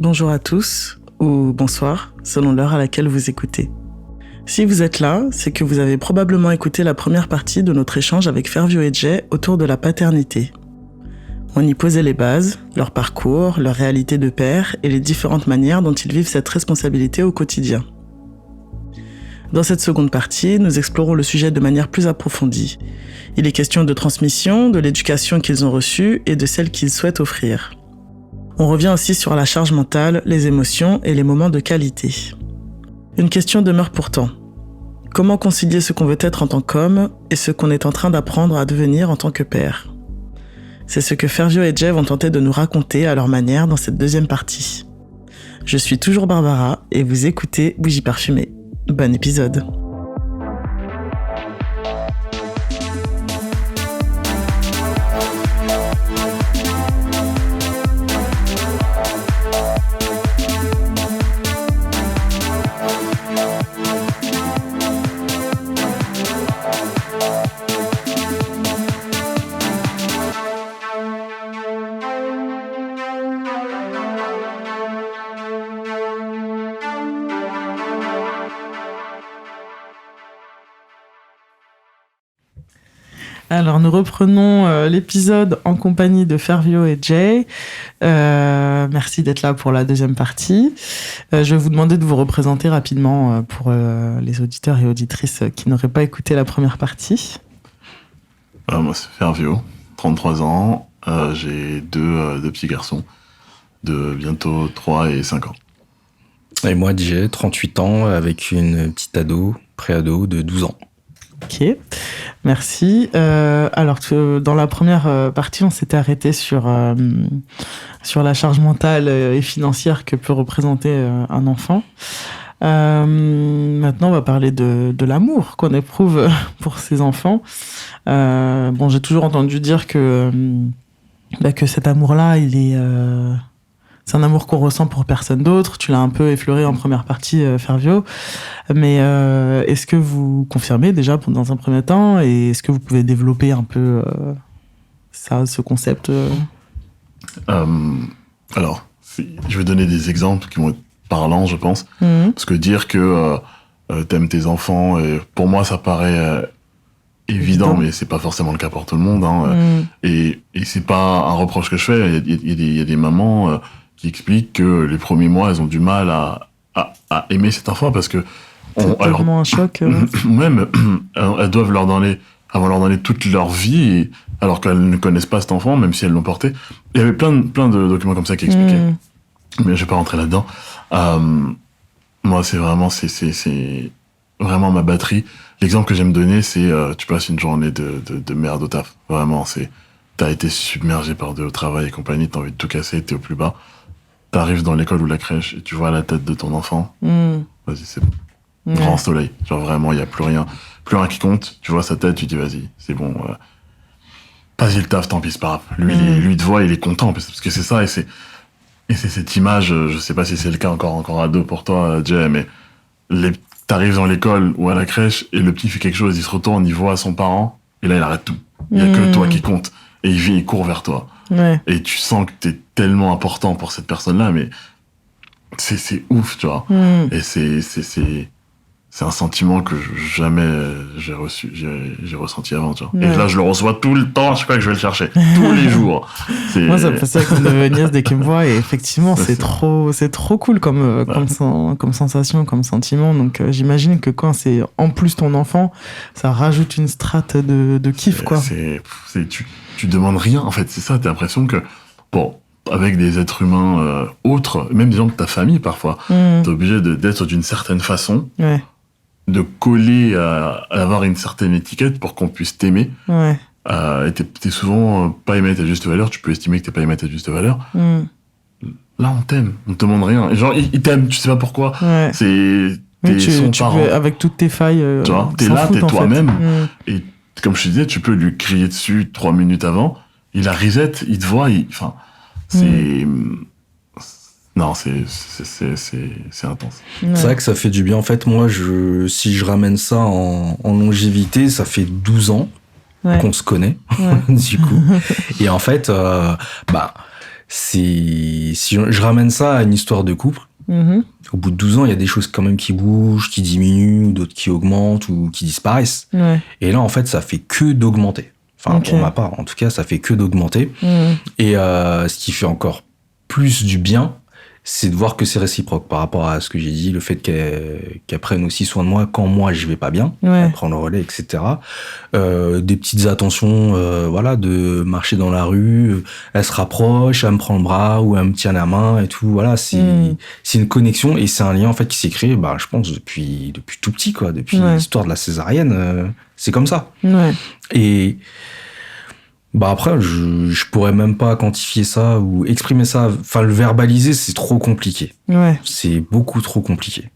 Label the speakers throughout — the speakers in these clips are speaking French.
Speaker 1: bonjour à tous, ou bonsoir, selon l'heure à laquelle vous écoutez. Si vous êtes là, c'est que vous avez probablement écouté la première partie de notre échange avec Fervio et Jay autour de la paternité. On y posait les bases, leur parcours, leur réalité de père et les différentes manières dont ils vivent cette responsabilité au quotidien. Dans cette seconde partie, nous explorons le sujet de manière plus approfondie. Il est question de transmission, de l'éducation qu'ils ont reçue et de celle qu'ils souhaitent offrir. On revient aussi sur la charge mentale, les émotions et les moments de qualité. Une question demeure pourtant. Comment concilier ce qu'on veut être en tant qu'homme et ce qu'on est en train d'apprendre à devenir en tant que père ? C'est ce que Fervio et Jay vont tenter de nous raconter à leur manière dans cette deuxième partie. Je suis toujours Barbara et vous écoutez Bougie Parfumée. Bon épisode. Alors, nous reprenons l'épisode en compagnie de Fervio et Jay. Merci d'être là pour la deuxième partie. Je vais vous demander de vous représenter rapidement pour les auditeurs et auditrices qui n'auraient pas écouté la première partie.
Speaker 2: Moi, c'est Fervio, 33 ans. J'ai deux petits garçons de bientôt 3 et 5 ans.
Speaker 3: Et moi, Jay, 38 ans, avec une petite ado, pré-ado de 12 ans.
Speaker 1: Ok, merci. Alors, dans la première partie, on s'était arrêté sur la charge mentale et financière que peut représenter un enfant. Maintenant, on va parler de l'amour qu'on éprouve pour ses enfants. J'ai toujours entendu dire que cet amour-là, c'est un amour qu'on ressent pour personne d'autre. Tu l'as un peu effleuré en première partie, Fervio. Mais est-ce que vous confirmez déjà dans un premier temps, et est-ce que vous pouvez développer un peu ce concept
Speaker 2: Alors, je vais donner des exemples qui vont être parlants, je pense. Parce que dire que t'aimes tes enfants, pour moi, ça paraît évident, mais c'est pas forcément le cas pour tout le monde. Et c'est pas un reproche que je fais. Il y a des mamans qui expliquent que les premiers mois, elles ont du mal à aimer cet enfant parce que
Speaker 1: c'est tellement un choc.
Speaker 2: Même, elles doivent leur donner toute leur vie, alors qu'elles ne connaissent pas cet enfant, même si elles l'ont porté. Il y avait plein de documents comme ça qui expliquaient. Mais je vais pas rentrer là-dedans. Moi, c'est vraiment ma batterie. L'exemple que j'aime donner, c'est tu passes une journée de merde au taf. Vraiment, t'as été submergé par au travail et compagnie, t'as envie de tout casser, t'es au plus bas. T'arrives dans l'école ou la crèche et tu vois la tête de ton enfant. Vas-y, c'est bon. Grand soleil. Genre vraiment, il y a plus rien qui compte. Tu vois sa tête, tu dis vas-y, c'est bon. Vas-y le taf, tant pis, c'est pas grave. Lui, il te voit, il est content parce que c'est ça et c'est cette image. Je sais pas si c'est le cas encore ado pour toi, Jay, mais t'arrives dans l'école ou à la crèche et le petit fait quelque chose, il se retourne, il voit son parent et là il arrête tout. Il y a que toi qui compte et il court vers toi. Ouais. Et tu sens que t'es tellement important pour cette personne-là, mais c'est ouf, tu vois. Et c'est un sentiment que jamais j'ai ressenti avant, tu vois. Ouais. Et là, je le reçois tout le temps, à chaque fois que je vais le chercher. Tous les jours.
Speaker 1: Moi, ça me fait ça avec une de mes nièces dès qu'elle me voit, et effectivement, c'est trop cool comme sensation, comme sentiment. Donc, j'imagine que quand c'est en plus ton enfant, ça rajoute une strate de kiff, quoi.
Speaker 2: Tu demandes rien, en fait. C'est ça, t'as l'impression que, bon, avec des êtres humains autres, même des gens de ta famille, parfois, t'es obligé d'être d'une certaine façon. Ouais. De coller à avoir une certaine étiquette pour qu'on puisse t'aimer. Ouais. Et t'es souvent pas aimé à ta juste valeur, tu peux estimer que t'es pas aimé à ta juste valeur. Là, on t'aime, on te demande rien. Et genre, ils t'aiment, tu sais pas pourquoi. Ouais. T'es son parent.
Speaker 1: Peux, avec toutes tes failles,
Speaker 2: tu vois, t'es là, t'es toi-même. Et comme je te disais, tu peux lui crier dessus 3 minutes avant, il a reset, il te voit, c'est... Non, c'est intense.
Speaker 3: Ouais. C'est vrai que ça fait du bien. En fait, moi, si je ramène ça en longévité, ça fait 12 ans qu'on se connaît, du coup. Et en fait, si je ramène ça à une histoire de couple, au bout de 12 ans, il y a des choses quand même qui bougent, qui diminuent, d'autres qui augmentent ou qui disparaissent.
Speaker 1: Ouais.
Speaker 3: Et là, en fait, ça fait que d'augmenter. Enfin, pour ma part, en tout cas, ça fait que d'augmenter. Et ce qui fait encore plus du bien, c'est de voir que c'est réciproque par rapport à ce que j'ai dit, le fait qu'elle prenne aussi soin de moi quand moi je vais pas bien, elle prend le relais, etc. Des petites attentions, voilà, de marcher dans la rue, elle se rapproche, elle me prend le bras ou elle me tient la main et tout. Voilà, c'est une connexion et c'est un lien en fait qui s'est créé, je pense depuis tout petit, quoi, depuis l'histoire de la césarienne, c'est comme ça. Et après, je pourrais même pas quantifier ça ou exprimer ça. Enfin, le verbaliser, c'est trop compliqué. C'est beaucoup trop compliqué.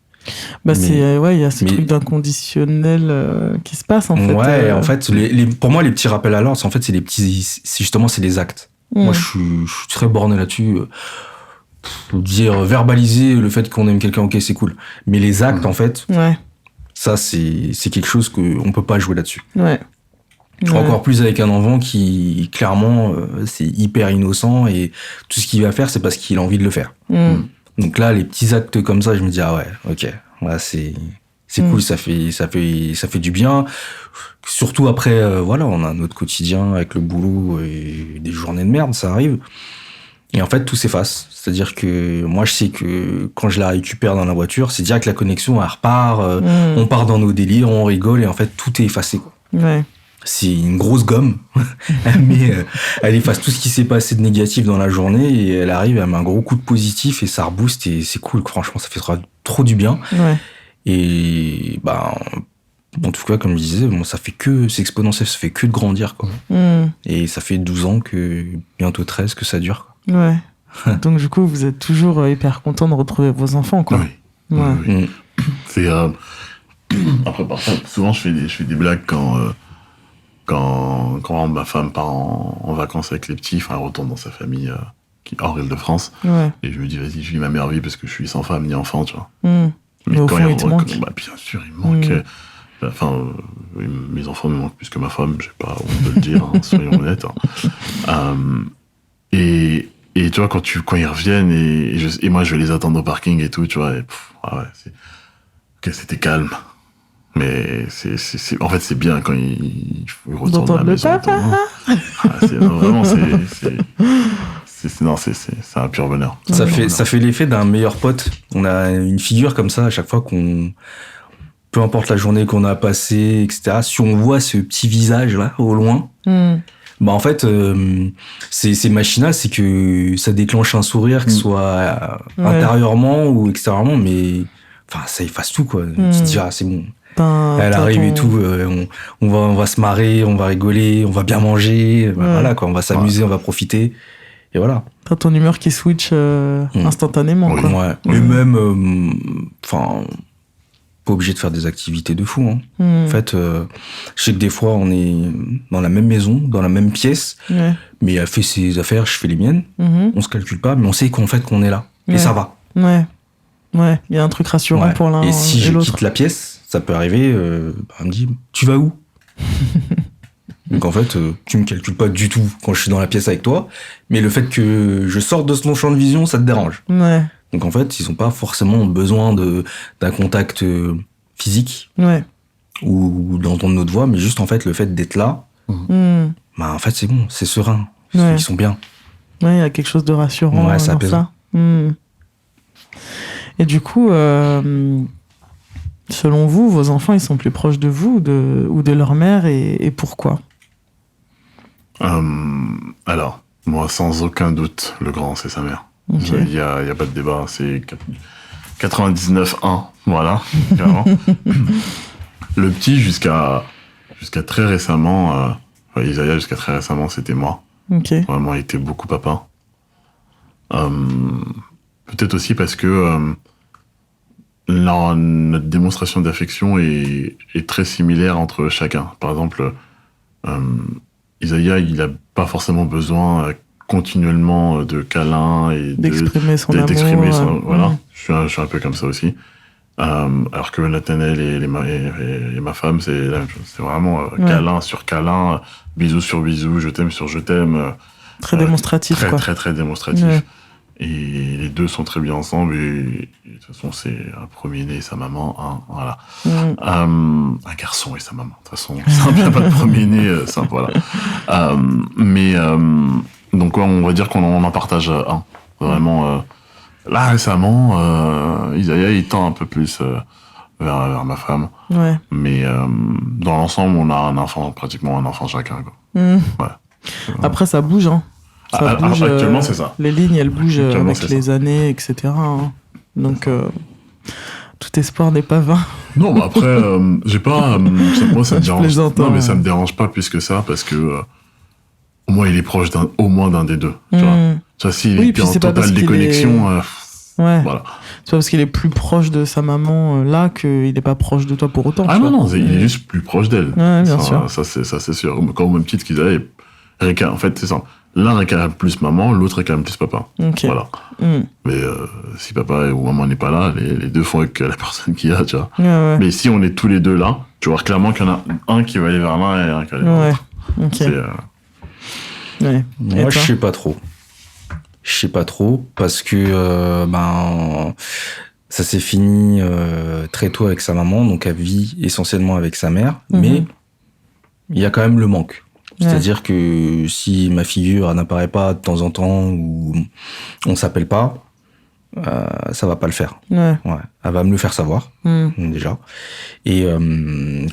Speaker 1: Il y a ce truc d'inconditionnel qui se passe, en fait.
Speaker 3: Ouais, en fait, pour moi, les petits rappels à l'ordre, en fait, c'est les actes. Moi, je suis très borné là-dessus. Dire, verbaliser le fait qu'on aime quelqu'un, ok, c'est cool. Mais les actes, en fait, ça, c'est quelque chose qu'on peut pas jouer là-dessus. Encore plus avec un enfant qui, clairement, c'est hyper innocent et tout ce qu'il va faire, c'est parce qu'il a envie de le faire. Donc là, les petits actes comme ça, je me dis, ah ouais, ok, là, c'est cool, ça fait du bien. Surtout après, on a notre quotidien avec le boulot et des journées de merde, ça arrive. Et en fait, tout s'efface. C'est-à-dire que moi, je sais que quand je la récupère dans la voiture, c'est direct que la connexion, elle repart, on part dans nos délires, on rigole et en fait, tout est effacé, quoi. C'est une grosse gomme, elle efface tout ce qui s'est passé de négatif dans la journée et elle arrive, elle met un gros coup de positif et ça rebooste et c'est cool, franchement, ça fait trop du bien. Et en tout cas, comme je disais, c'est exponentiel, ça fait que de grandir, quoi. Et ça fait 12 ans, bientôt 13, que ça dure, quoi.
Speaker 1: Donc du coup, vous êtes toujours hyper content de retrouver vos enfants, quoi.
Speaker 2: Oui. C'est après, par contre, souvent je fais des blagues quand ma femme part en vacances avec les petits, elle retourne dans sa famille qui est hors Île-de-France. Et je me dis, vas-y, je vis ma meilleure vie parce que je suis sans femme ni enfant, tu vois.
Speaker 1: Mais au fond, il te manque.
Speaker 2: Bien sûr, il me manque. Mes enfants me manquent plus que ma femme, je sais pas, on peut le dire, soyons honnêtes. Et tu vois, quand ils reviennent, et moi je vais les attendre au parking et tout, tu vois, c'était calme. Mais en fait, c'est bien quand ils retournent à la maison. Vraiment, c'est un pur bonheur.
Speaker 3: Ça fait l'effet d'un meilleur pote. On a une figure comme ça à chaque fois peu importe la journée qu'on a passée, etc. Si on voit ce petit visage là au loin, en fait, c'est machinal, c'est que ça déclenche un sourire, que ce soit intérieurement ou extérieurement, mais ça efface tout, quoi. Tu te dis, c'est bon. Elle arrive et tout, on va se marrer, on va rigoler, on va bien manger, voilà, quoi, on va s'amuser, on va profiter, et voilà.
Speaker 1: T'as ton humeur qui switch instantanément, quoi.
Speaker 3: Et même, pas obligé de faire des activités de fou, hein. En fait, je sais que des fois, on est dans la même maison, dans la même pièce, mais elle fait ses affaires, je fais les miennes, on se calcule pas, mais on sait qu'on est là, et ça va.
Speaker 1: Il y a un truc rassurant pour l'un et l'autre. Et si je
Speaker 3: quitte la pièce, ça peut arriver, elle me dit, tu vas où? Donc en fait, tu me calcules pas du tout quand je suis dans la pièce avec toi, mais le fait que je sorte de ton champ de vision, ça te dérange. Donc en fait, ils ont pas forcément besoin d'un contact physique ou d'entendre notre voix, mais juste en fait le fait d'être là, en fait c'est bon, c'est serein, ils sont bien.
Speaker 1: Il y a quelque chose de rassurant dans ça. Et du coup, selon vous, vos enfants, ils sont plus proches de vous ou de leur mère, et pourquoi?
Speaker 2: Alors, moi, sans aucun doute, le grand, c'est sa mère. Il y a pas de débat, c'est 99-1, voilà, clairement. Le petit, jusqu'à très récemment, Isaiah, jusqu'à très récemment, c'était moi. Vraiment, il était beaucoup papa. Peut-être aussi parce que notre démonstration d'affection est très similaire entre chacun. Par exemple, Isaiah, il n'a pas forcément besoin continuellement de câlins et
Speaker 1: d'exprimer son amour.
Speaker 2: Voilà, je suis un peu comme ça aussi. Alors que Nathanaël et ma femme, c'est la même chose. C'est vraiment câlin sur câlin, bisou sur bisou, je t'aime sur je t'aime.
Speaker 1: Très démonstratif,
Speaker 2: très,
Speaker 1: quoi.
Speaker 2: très, très démonstratif.
Speaker 1: Ouais.
Speaker 2: Et les deux sont très bien ensemble. Et de toute façon, c'est un premier-né et sa maman. Hein, voilà. Un garçon et sa maman. De toute façon, ça n'y a pas de premier-né. Voilà. Donc, ouais, on va dire qu'on en partage un. Vraiment. Là, récemment, Isaiah, il tend un peu plus vers ma femme.
Speaker 1: Ouais.
Speaker 2: Mais dans l'ensemble, on a pratiquement un enfant chacun. Quoi. Ouais.
Speaker 1: Après, ça bouge, hein. Ça bouge,
Speaker 2: actuellement, c'est ça.
Speaker 1: Les lignes, elles bougent
Speaker 2: Actuellement,
Speaker 1: avec
Speaker 2: c'est
Speaker 1: les
Speaker 2: ça.
Speaker 1: années, etc. hein. Donc, tout espoir n'est pas vain.
Speaker 2: Non, mais après, j'ai pas. Moi, ça me
Speaker 1: Je
Speaker 2: dérange.
Speaker 1: plaisante,
Speaker 2: Non, mais
Speaker 1: hein.
Speaker 2: ça me dérange pas plus que ça parce que au moins, il est proche au moins d'un des deux. Tu vois. Ça, s'il
Speaker 1: Oui,
Speaker 2: est
Speaker 1: puis
Speaker 2: en
Speaker 1: c'est pas parce
Speaker 2: totale
Speaker 1: qu'il
Speaker 2: déconnexion,
Speaker 1: Ouais.
Speaker 2: voilà.
Speaker 1: C'est pas parce qu'il est plus proche de sa maman là qu'il n'est pas proche de toi pour autant.
Speaker 2: Ah
Speaker 1: tu
Speaker 2: non,
Speaker 1: vois.
Speaker 2: non, il est juste plus proche d'elle.
Speaker 1: Ouais, bien sûr.
Speaker 2: Ça, c'est sûr. Quand au même titre qu'ils avaient. En fait, c'est ça. L'un réclame plus maman, l'autre réclame plus papa.
Speaker 1: Ok.
Speaker 2: Voilà. Mais si papa ou maman n'est pas là, les deux font avec la personne qu'il y a, tu vois.
Speaker 1: Ouais.
Speaker 2: Mais si on est tous les deux là, tu vois clairement qu'il y en a un qui va aller vers l'un et un qui va aller vers l'autre.
Speaker 1: Ok.
Speaker 2: C'est,
Speaker 1: Ouais. Et
Speaker 3: Moi,
Speaker 1: toi
Speaker 3: je sais pas trop. Je sais pas trop parce que ça s'est fini très tôt avec sa maman, donc elle vit essentiellement avec sa mère, mais il y a quand même le manque. C'est-à-dire que si ma figure n'apparaît pas de temps en temps ou on s'appelle pas, ça va pas le faire.
Speaker 1: Ouais.
Speaker 3: Elle va me le faire savoir, déjà. Et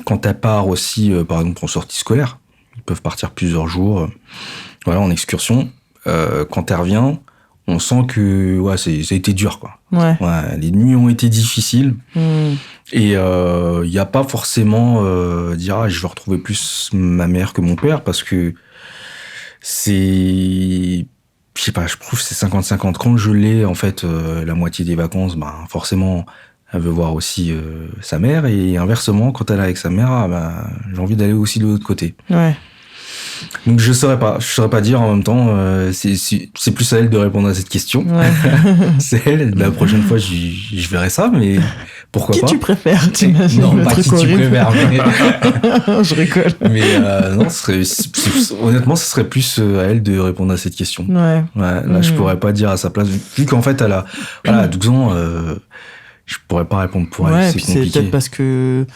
Speaker 3: quand elle part aussi, par exemple, en sortie scolaire, ils peuvent partir plusieurs jours en excursion. Quand elle revient, on sent que ça a été dur, quoi.
Speaker 1: Ouais.
Speaker 3: Les nuits ont été difficiles. Et il n'y a pas forcément dire je vais retrouver plus ma mère que mon père parce que c'est, je sais pas, je trouve que c'est 50-50. Quand je l'ai, en fait, la moitié des vacances, forcément, elle veut voir aussi sa mère, et inversement, quand elle est avec sa mère, j'ai envie d'aller aussi de l'autre côté.
Speaker 1: Ouais.
Speaker 3: Donc je saurais pas dire en même temps. C'est plus à elle de répondre à cette question.
Speaker 1: Ouais.
Speaker 3: C'est elle. La prochaine fois, je verrai ça, mais pourquoi
Speaker 1: Qui
Speaker 3: pas.
Speaker 1: tu préfères, t'imagines?
Speaker 3: Non,
Speaker 1: le
Speaker 3: pas
Speaker 1: truc
Speaker 3: qui tu
Speaker 1: horrible.
Speaker 3: préfères. Mais,
Speaker 1: Je rigole.
Speaker 3: mais non, honnêtement, ce serait plus à elle de répondre à cette question.
Speaker 1: Ouais.
Speaker 3: Là, je pourrais pas dire à sa place, vu qu'en fait, elle a 12 ans. Je pourrais pas répondre pour elle.
Speaker 1: Ouais,
Speaker 3: C'est
Speaker 1: puis c'est
Speaker 3: compliqué.
Speaker 1: peut-être parce que,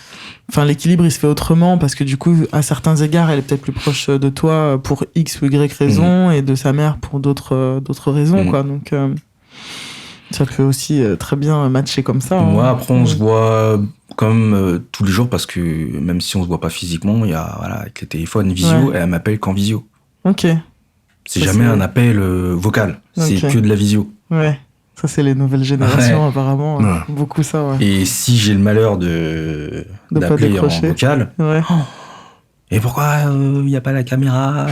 Speaker 1: l'équilibre il se fait autrement, parce que du coup, à certains égards, elle est peut-être plus proche de toi pour X ou Y raison, et de sa mère pour d'autres raisons, quoi. Donc, ça peut aussi très bien matcher comme ça.
Speaker 3: Moi,
Speaker 1: hein.
Speaker 3: après, on se voit comme tous les jours, parce que même si on se voit pas physiquement, il y a, avec les téléphones visio, et elle m'appelle qu'en visio.
Speaker 1: Ok.
Speaker 3: C'est
Speaker 1: Ça,
Speaker 3: jamais
Speaker 1: c'est-
Speaker 3: un appel vocal. C'est
Speaker 1: Ok.
Speaker 3: que de la visio.
Speaker 1: Ouais. Ça, c'est les nouvelles générations, apparemment.
Speaker 2: Ouais.
Speaker 1: Beaucoup ça, ouais.
Speaker 3: Et si j'ai le malheur
Speaker 1: De pas
Speaker 3: d'appeler en
Speaker 1: décrocher.
Speaker 3: vocal,
Speaker 1: Ouais.
Speaker 3: et pourquoi il n'y a pas la caméra?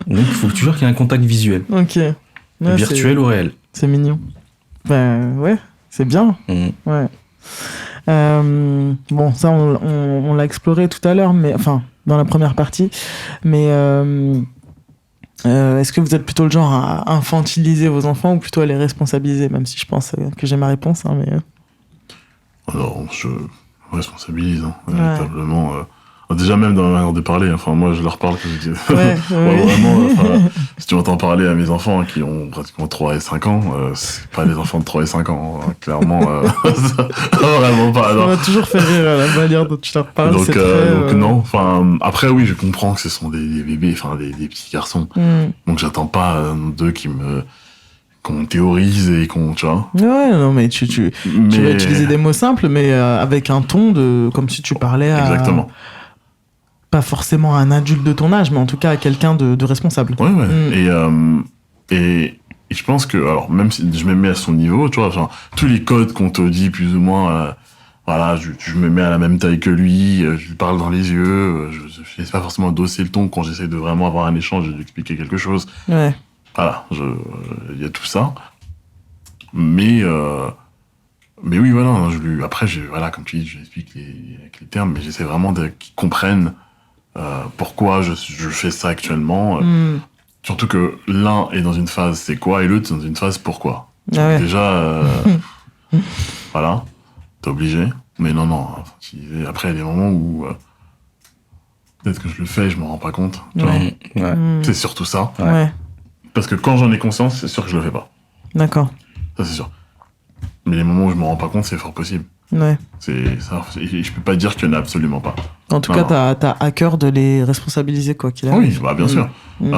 Speaker 3: Donc, il faut toujours qu'il y ait un contact visuel.
Speaker 1: Ok. Ouais,
Speaker 3: Virtuel ou réel.
Speaker 1: C'est mignon. Ben, ouais. C'est bien. Ouais. Bon, ça, on l'a exploré tout à l'heure, mais enfin, dans la première partie. Mais est-ce que vous êtes plutôt le genre à infantiliser vos enfants ou plutôt à les responsabiliser, même si je pense que j'ai ma réponse, hein, mais.
Speaker 2: Alors, je responsabilise, véritablement. Déjà, même dans la manière de parler, enfin, moi, je leur parle que je dis.
Speaker 1: Ouais.
Speaker 2: Vraiment, si tu m'entends parler à mes enfants qui ont pratiquement 3 et 5 ans, c'est pas des enfants de 3 et 5 ans, hein, clairement. Vraiment pas.
Speaker 1: Ça
Speaker 2: Non.
Speaker 1: m'a toujours fait rire la manière dont tu leur parles.
Speaker 2: Donc,
Speaker 1: c'est très,
Speaker 2: donc non. Enfin, après, oui, je comprends que ce sont des bébés, enfin, des petits garçons. Donc, j'attends pas d'eux qu'on théorise et qu'on, tu vois.
Speaker 1: Ouais, non, mais tu vas utiliser des mots simples, mais avec un ton comme si tu parlais à.
Speaker 2: Exactement.
Speaker 1: Pas forcément à un adulte de ton âge, mais en tout cas à quelqu'un de responsable.
Speaker 2: Ouais. Et je pense que, alors, même si je me mets à son niveau, tu vois, genre, tous les codes qu'on te dit, plus ou moins, voilà, je me mets à la même taille que lui, je lui parle dans les yeux, je n'essaie pas forcément d'osser le ton quand j'essaie de vraiment avoir un échange et d'expliquer quelque chose.
Speaker 1: Ouais.
Speaker 2: Voilà, il y a tout ça. Mais oui, voilà, après, voilà, comme tu dis, je lui explique avec les termes, mais j'essaie vraiment qu'ils comprennent pourquoi je fais ça actuellement. Surtout que l'un est dans une phase c'est quoi et l'autre est dans une phase pourquoi.
Speaker 1: Ah ouais.
Speaker 2: Déjà, voilà, t'es obligé. Mais non, après il y a des moments où Peut-être que je le fais et je m'en rends pas compte. Tu vois.
Speaker 3: Ouais.
Speaker 2: C'est surtout ça.
Speaker 1: Ouais.
Speaker 2: Parce que quand j'en ai conscience, c'est sûr que je le fais pas.
Speaker 1: D'accord.
Speaker 2: Ça, c'est sûr. Mais les moments où je m'en rends pas compte, c'est fort possible.
Speaker 1: Ouais.
Speaker 2: C'est ça. Je peux pas dire qu'il y en a absolument pas.
Speaker 1: En tout
Speaker 2: Non,
Speaker 1: cas, t'as à cœur de les responsabiliser, quoi qu'il arrive.
Speaker 2: Oui, bah, bien sûr.
Speaker 1: Mm.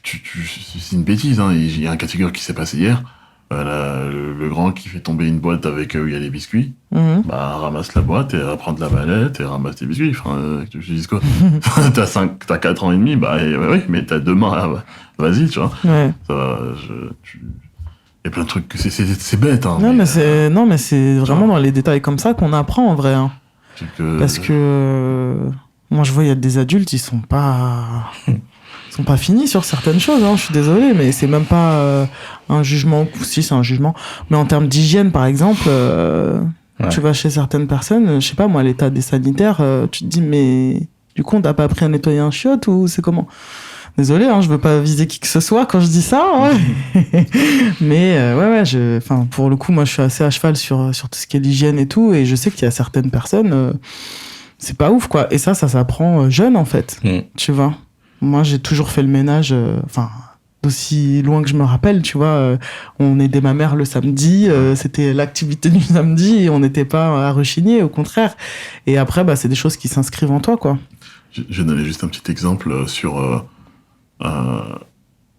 Speaker 2: C'est une bêtise, hein. Il y a un cas de figure qui s'est passé hier. Le grand qui fait tomber une boîte avec où il y a les biscuits,
Speaker 1: Mhm.
Speaker 2: bah ramasse la boîte et prend de la mallette et ramasse tes biscuits. Enfin, tu dis quoi? T'as 4 ans et demi, bah oui, mais t'as 2 mains, vas-y, tu vois.
Speaker 1: Ouais.
Speaker 2: Il y a plein de trucs, c'est bête, hein.
Speaker 1: Non, mais c'est vraiment dans les détails comme ça qu'on apprend, en vrai. Hein. Parce que moi, je vois, il y a des adultes, ils sont pas finis sur certaines choses, hein, je suis désolé, mais c'est même pas un jugement, si c'est un jugement, mais en termes d'hygiène, par exemple, tu vas chez certaines personnes, je sais pas moi, l'état des sanitaires, tu te dis, mais du coup, on t'a pas appris à nettoyer un chiotte ou c'est comment? Désolé, hein, je veux pas viser qui que ce soit quand je dis ça, hein. Mais pour le coup, moi, je suis assez à cheval sur tout ce qui est l'hygiène et tout, et je sais qu'il y a certaines personnes, c'est pas ouf, quoi. Et ça s'apprend jeune, en fait, tu vois. Moi, j'ai toujours fait le ménage, d'aussi loin que je me rappelle, tu vois. On aidait ma mère le samedi, c'était l'activité du samedi, et on n'était pas à rechigner, au contraire. Et après, c'est des choses qui s'inscrivent en toi, quoi.
Speaker 2: Je vais donner juste un petit exemple sur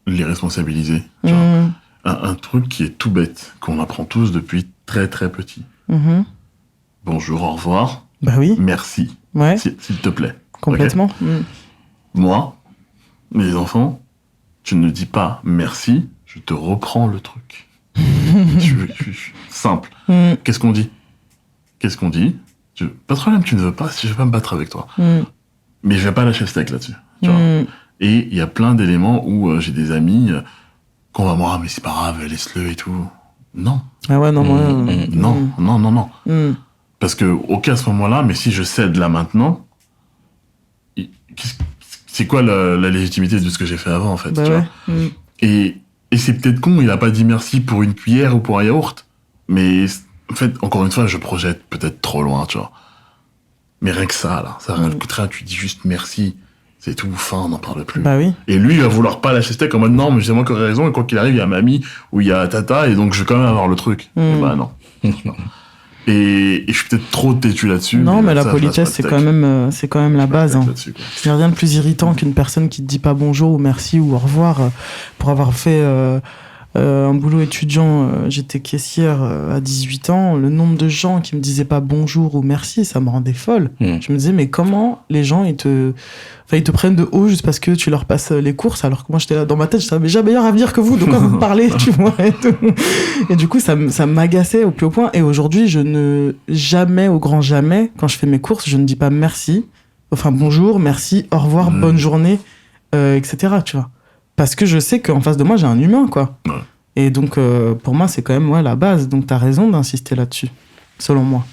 Speaker 2: les responsabiliser. Genre, un truc qui est tout bête, qu'on apprend tous depuis très très petit. Bonjour, au revoir.
Speaker 1: Bah oui.
Speaker 2: Merci.
Speaker 1: Ouais.
Speaker 2: S'il te plaît.
Speaker 1: Complètement.
Speaker 2: Okay. Moi, mes enfants, tu ne dis pas merci, je te reprends le truc. Simple. Qu'est-ce qu'on dit? Pas de problème, tu ne veux pas, si je vais pas me battre avec toi. Mais je vais pas lâcher le steak là-dessus. Tu vois. Et il y a plein d'éléments où j'ai des amis qu'on va moi, mais c'est pas grave, laisse-le et tout. Non.
Speaker 1: Ah ouais, non,
Speaker 2: non. Parce que, ok, à ce moment-là, mais si je cède là maintenant, c'est quoi la légitimité de ce que j'ai fait avant, en fait, tu vois. Et c'est peut-être con, il a pas dit merci pour une cuillère ou pour un yaourt. Mais, en fait, encore une fois, je projette peut-être trop loin, tu vois. Mais rien que ça, là, ça rien coûterait, tu dis juste merci. C'est tout, fin, on n'en parle plus.
Speaker 1: Bah oui.
Speaker 2: Et lui, il va vouloir pas lâcher steak en mode non, mais c'est moi qui aurais raison, et quoi qu'il arrive, il y a mamie ou il y a tata, et donc je vais quand même avoir le truc. Et bah non. Et je suis peut-être trop têtu là-dessus.
Speaker 1: Non, mais la politesse, c'est quand même la base. Hein. Il n'y a rien de plus irritant qu'une personne qui te dit pas bonjour ou merci ou au revoir pour avoir fait un boulot étudiant. J'étais caissière à 18 ans. Le nombre de gens qui me disaient pas bonjour ou merci, ça me rendait folle. Je me disais, mais comment les gens, ils te prennent de haut juste parce que tu leur passes les courses, alors que moi, j'étais là dans ma tête, je savais, j'ai meilleur avenir que vous, de quoi vous me parlez, tu vois, et tout. Et du coup, ça m'agaçait au plus haut point. Et aujourd'hui, jamais, au grand jamais, quand je fais mes courses, je ne dis pas merci, enfin bonjour, merci, au revoir, bonne journée, etc., tu vois. Parce que je sais qu'en face de moi, j'ai un humain, quoi.
Speaker 2: Ouais.
Speaker 1: Et donc, pour moi, c'est quand même la base. Donc, t'as raison d'insister là-dessus, selon moi.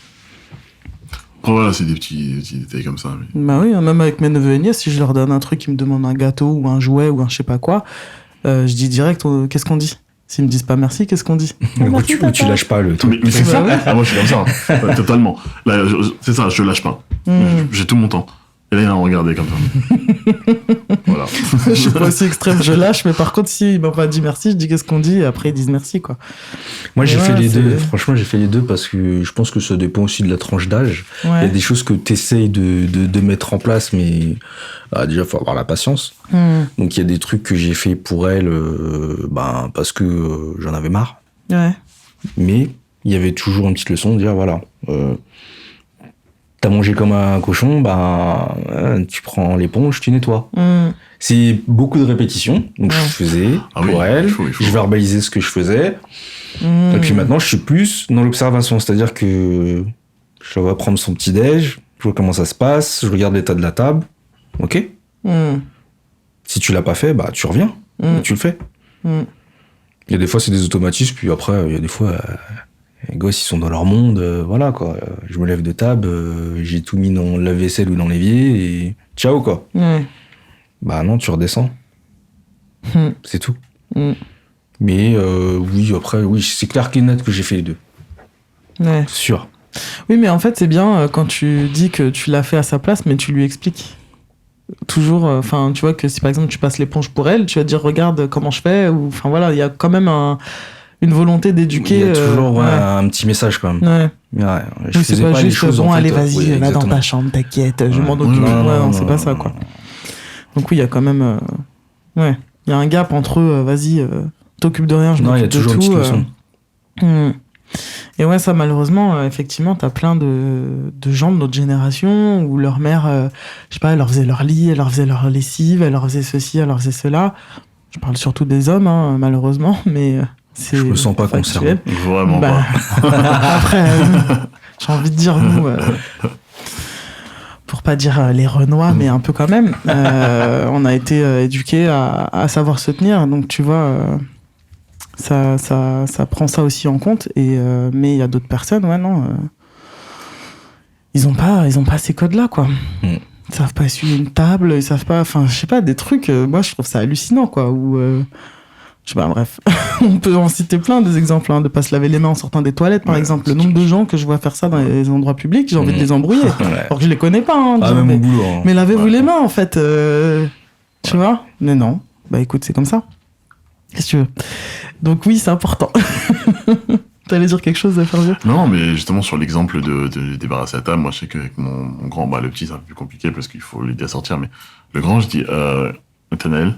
Speaker 2: Après, voilà, c'est des petits détails comme ça. Mais...
Speaker 1: Bah oui, même avec mes neveux et nièces, si je leur donne un truc, ils me demandent un gâteau ou un jouet ou un je sais pas quoi, je dis direct, qu'est-ce qu'on dit? S'ils me disent pas merci, qu'est-ce qu'on dit?
Speaker 3: Merci, tu lâches pas le truc.
Speaker 2: Mais c'est ça. Ah, moi, je suis comme ça. Hein. Totalement. Là, c'est ça, je lâche pas. J'ai tout mon temps. Et là, il a regardé comme ça. Voilà.
Speaker 1: Je suis pas aussi extrême, je lâche, mais par contre, s'ils m'ont pas dit merci, je dis qu'est-ce qu'on dit, et après, ils disent merci, quoi.
Speaker 3: Moi, j'ai fait les deux. Franchement, j'ai fait les deux parce que je pense que ça dépend aussi de la tranche d'âge. Il y a des choses que t'essayes de mettre en place, mais déjà, faut avoir la patience. Donc, il y a des trucs que j'ai fait pour elle, parce que j'en avais marre.
Speaker 1: Ouais.
Speaker 3: Mais il y avait toujours une petite leçon de dire, voilà, t'as mangé comme un cochon, tu prends l'éponge, tu nettoies. C'est beaucoup de répétitions, donc je faisais pour elle, je verbalisais ce que je faisais, et puis maintenant je suis plus dans l'observation, c'est-à-dire que je vais prendre son petit-déj, je vois comment ça se passe, je regarde l'état de la table, ok. Si tu l'as pas fait, tu reviens, et tu le fais. Il y a des fois c'est des automatismes, puis après il y a des fois... Les gosses, ils sont dans leur monde, voilà, quoi. Je me lève de table, j'ai tout mis dans le lave-vaisselle ou dans l'évier, et ciao, quoi. Non, tu redescends. C'est tout. Mais oui, après, oui, c'est clair qu'il est net que j'ai fait les deux.
Speaker 1: Ouais.
Speaker 3: Sûr.
Speaker 1: Oui, mais en fait, c'est bien quand tu dis que tu l'as fait à sa place, mais tu lui expliques. Toujours, enfin, tu vois que si par exemple tu passes l'éponge pour elle, tu vas dire regarde comment je fais, ou enfin voilà, il y a quand même une volonté d'éduquer.
Speaker 3: Il y a toujours un petit message quand même.
Speaker 1: Ouais.
Speaker 3: Ouais, je
Speaker 1: Oui, c'est
Speaker 3: faisais
Speaker 1: pas
Speaker 3: les
Speaker 1: juste
Speaker 3: choses
Speaker 1: bon,
Speaker 3: en fait,
Speaker 1: allez, vas-y,
Speaker 3: oui,
Speaker 1: va dans
Speaker 3: exactement.
Speaker 1: ta chambre, t'inquiète, je
Speaker 3: Ouais.
Speaker 1: m'en occupe.
Speaker 3: Non,
Speaker 1: C'est pas ça, quoi. Donc oui, il y a quand même, ouais, il y a un gap entre vas-y, t'occupes de rien, je
Speaker 3: Non, il y a
Speaker 1: m'occupe de
Speaker 3: toujours une
Speaker 1: tout.
Speaker 3: petite leçon.
Speaker 1: Et ouais, ça, malheureusement, effectivement, t'as plein de gens de notre génération où leur mère, je sais pas, elle leur faisait leur lit, elle leur faisait leur lessive, elle leur faisait ceci, elle leur faisait cela. Je parle surtout des hommes, hein, malheureusement, mais c'est.
Speaker 3: Je me sens pas
Speaker 1: factuel.
Speaker 3: concerné.
Speaker 2: Vraiment pas.
Speaker 1: Après, j'ai envie de dire, nous, pour pas dire les Renois, mais un peu quand même, on a été éduqués à savoir se tenir, donc tu vois. Ça prend ça aussi en compte, mais il y a d'autres personnes, ouais, non. Ils ont pas ces codes-là, quoi. Ils savent pas essuyer une table, ils savent pas, enfin, je sais pas, des trucs, moi je trouve ça hallucinant, quoi. Ou, je sais pas, bref. On peut en citer plein des exemples, hein, de pas se laver les mains en sortant des toilettes, par exemple. Le nombre de gens que je vois faire ça dans les endroits publics, j'ai envie de les embrouiller. Alors que je les connais pas, hein.
Speaker 3: Même au boulot. Hein.
Speaker 1: Mais lavez-vous les mains, en fait. Tu vois? Mais non. Bah écoute, c'est comme ça. Qu'est-ce que tu veux? Donc oui, c'est important. T'allais dire quelque chose, Fervieux?
Speaker 2: Non, mais justement, sur l'exemple de débarrasser la table, moi, je sais qu'avec mon grand, le petit, c'est un peu plus compliqué parce qu'il faut l'aider à sortir, mais le grand, je dis, Nathanaël,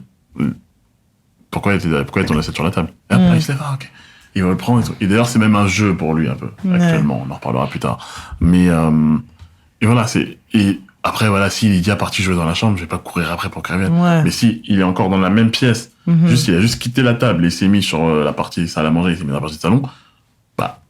Speaker 2: pourquoi est ton assiette sur la table? Et après, il se lève, ok. Il va le prendre et tout. Et d'ailleurs, c'est même un jeu pour lui, un peu, actuellement. On en reparlera plus tard. Mais, et voilà, et après, voilà, s'il est déjà parti jouer dans la chambre, je vais pas courir après pour qu'il revienne.
Speaker 1: Ouais.
Speaker 2: Mais si il est encore dans la même pièce, il a juste quitté la table et s'est mis sur la partie salle à manger, il s'est mis dans la partie salon, bah,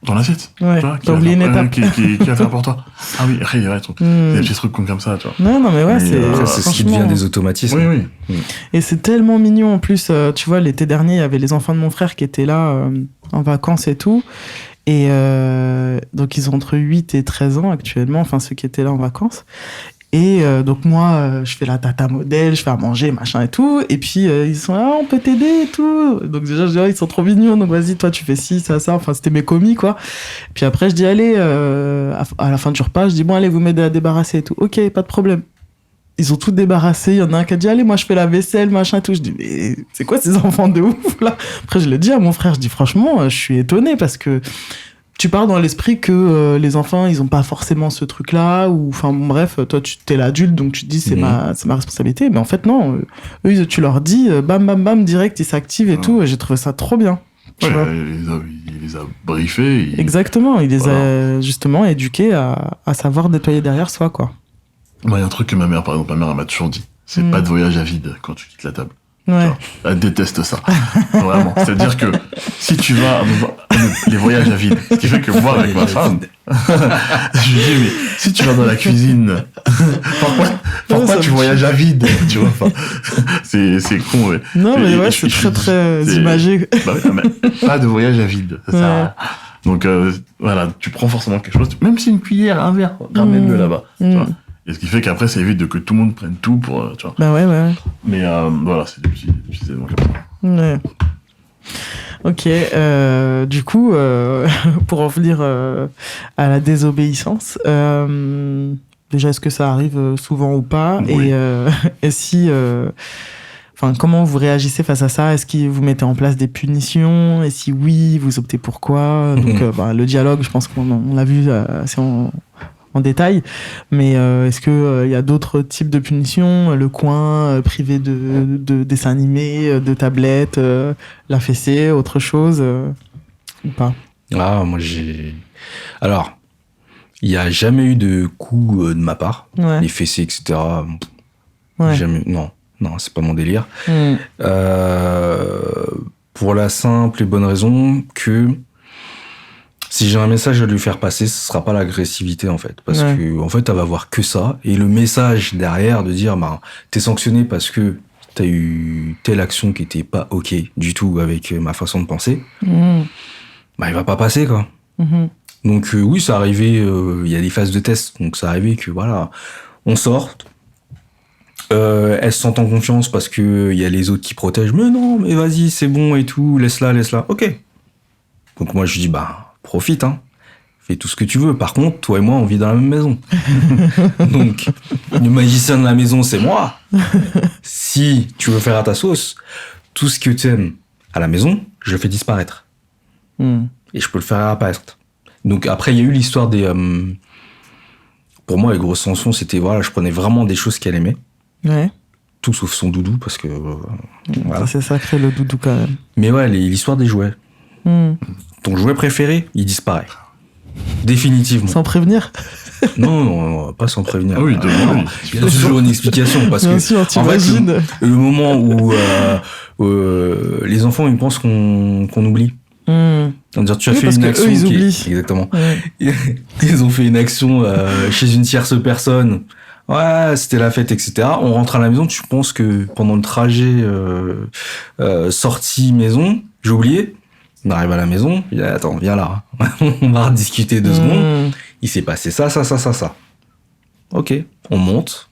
Speaker 2: dans l'assiette.
Speaker 1: Ouais,
Speaker 2: tu vois,
Speaker 1: t'as oublié une étape.
Speaker 2: Qui va faire pour toi? Ah oui, après, il y a des petits trucs comme ça, tu vois.
Speaker 1: Non, mais ouais, c'est
Speaker 3: ce qui devient des automatismes.
Speaker 2: Oui.
Speaker 1: Et c'est tellement mignon, en plus, tu vois, l'été dernier, il y avait les enfants de mon frère qui étaient là, en vacances et tout. Et donc, ils ont entre 8 et 13 ans actuellement, enfin, ceux qui étaient là en vacances. Et donc, moi, je fais la tata modèle, je fais à manger, machin et tout. Et puis, ils sont là, on peut t'aider et tout. Donc, déjà, je dis, ils sont trop mignons. Donc, vas-y, toi, tu fais ci, ça. Enfin, c'était mes commis, quoi. Puis après, je dis, allez, à la fin du repas, je dis, bon, allez, vous m'aidez à débarrasser et tout. Ok, pas de problème. Ils ont tout débarrassé. Il y en a un qui a dit, allez, moi, je fais la vaisselle, machin et tout. Je dis, mais c'est quoi ces enfants de ouf, là? Après, je le dis à mon frère, je dis, franchement, je suis étonné parce que tu pars dans l'esprit que les enfants, ils ont pas forcément ce truc-là, ou, enfin, bon, bref, toi, tu t'es l'adulte, donc tu te dis, c'est ma responsabilité. Mais en fait, non. Eux, tu leur dis, bam, bam, bam, direct, ils s'activent et tout. Et j'ai trouvé ça trop bien.
Speaker 2: Ouais, il les a briefés.
Speaker 1: Exactement. Il les a, justement, éduqués à savoir nettoyer derrière soi, quoi.
Speaker 2: Moi, il y a un truc que ma mère, par exemple, elle m'a toujours dit. C'est pas de voyage à vide quand tu quittes la table.
Speaker 1: Ouais.
Speaker 2: Genre, elle déteste ça. Vraiment. C'est-à-dire que si tu vas les voyages à vide, ce qui fait que moi, avec ma femme, je lui dis, mais si tu vas dans la cuisine, pourquoi tu voyages à vide, tu vois, enfin, c'est con, ouais.
Speaker 1: Non, mais ouais, je suis très imagé.
Speaker 2: Bah, mais pas de voyage à vide. Ça sert à rien. Donc, voilà, tu prends forcément quelque chose, même si une cuillère, un verre, ramène-le là-bas, tu vois. Et ce qui fait qu'après, ça évite que tout le monde prenne tout pour, tu vois.
Speaker 1: Bah ouais.
Speaker 2: Mais voilà, c'est des petits éléments comme ça.
Speaker 1: Ouais. Ok, du coup, pour en venir à la désobéissance, déjà, est-ce que ça arrive souvent ou pas?
Speaker 2: Oui.
Speaker 1: Et si... Enfin, comment vous réagissez face à ça? Est-ce que vous mettez en place des punitions? Et si oui, vous optez pour quoi? Donc, le dialogue, je pense qu'on l'a vu assez en détail, mais est-ce que y a d'autres types de punitions, le coin privé de dessins animés, de tablettes, la fessée, autre chose ou pas?
Speaker 3: Moi alors il y a jamais eu de coups de ma part, les fessées, etc. Jamais. Non, c'est pas mon délire. Pour la simple et bonne raison que si j'ai un message à lui faire passer, ce sera pas l'agressivité, en fait. Parce que, en fait, elle va voir que ça. Et le message derrière de dire, t'es sanctionné parce que t'as eu telle action qui était pas OK du tout avec ma façon de penser. Il va pas passer, quoi. Donc, oui, ça arrivait, il y a des phases de test. Donc, ça arrivait que, voilà, on sorte. Elle se sent en confiance parce que il y a les autres qui protègent. Mais non, mais vas-y, c'est bon et tout. Laisse-la. OK. Donc, moi, je dis, profite, hein. fais tout ce que tu veux. Par contre, toi et moi, on vit dans la même maison. Donc, le magicien de la maison, c'est moi. Si tu veux faire à ta sauce, tout ce que tu aimes à la maison, je le fais disparaître. Et je peux le faire apparaître. Donc après, il y a eu l'histoire des... pour moi, les gros Samson, c'était, voilà, je prenais vraiment des choses qu'elle aimait.
Speaker 1: Ouais.
Speaker 3: Tout sauf son doudou, parce que... voilà.
Speaker 1: C'est sacré, le doudou, quand même.
Speaker 3: Mais ouais, l'histoire des jouets. Ton jouet préféré, il disparaît. Définitivement.
Speaker 1: Sans prévenir.
Speaker 3: Non, pas sans prévenir.
Speaker 2: Ah oui, demande.
Speaker 3: Il y a toujours une explication, parce
Speaker 1: Bien
Speaker 3: que...
Speaker 1: sûr,
Speaker 3: en fait,
Speaker 1: t'imagines.
Speaker 3: le moment où les enfants, ils pensent qu'on oublie. C'est-à-dire, tu as
Speaker 1: Oui,
Speaker 3: fait
Speaker 1: parce
Speaker 3: une
Speaker 1: que
Speaker 3: action
Speaker 1: eux, ils
Speaker 3: qui...
Speaker 1: oublient.
Speaker 3: Exactement.
Speaker 1: Ouais.
Speaker 3: Ils ont fait une action chez une tierce personne. Ouais, c'était la fête, etc. On rentre à la maison, tu penses que pendant le trajet sortie maison, j'ai oublié. On arrive à la maison, il dit, attends, viens là. On va rediscuter 2 secondes. Il s'est passé ça. Ok, on monte.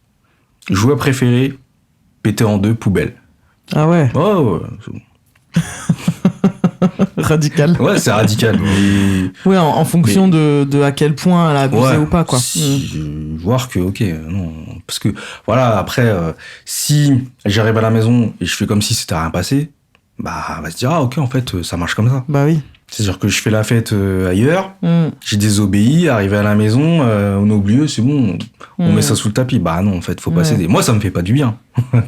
Speaker 3: Jouet préféré, pété en 2, poubelle.
Speaker 1: Ah ouais,
Speaker 3: Oh,
Speaker 1: radical.
Speaker 3: ouais, c'est radical. Mais...
Speaker 1: Ouais, en fonction de à quel point elle a abusé
Speaker 3: ouais,
Speaker 1: ou pas, quoi.
Speaker 3: Voir que, ok, non. Parce que, voilà, après, si j'arrive à la maison et je fais comme si c'était rien passé, bah, on va se dire, ah, ok, en fait, ça marche comme ça.
Speaker 1: Bah oui.
Speaker 3: C'est-à-dire que je fais la fête ailleurs, j'ai désobéi, arrivé à la maison, on a oublié, c'est bon, on met ça sous le tapis. Bah non, en fait, faut pas céder. Moi, ça me fait pas du bien,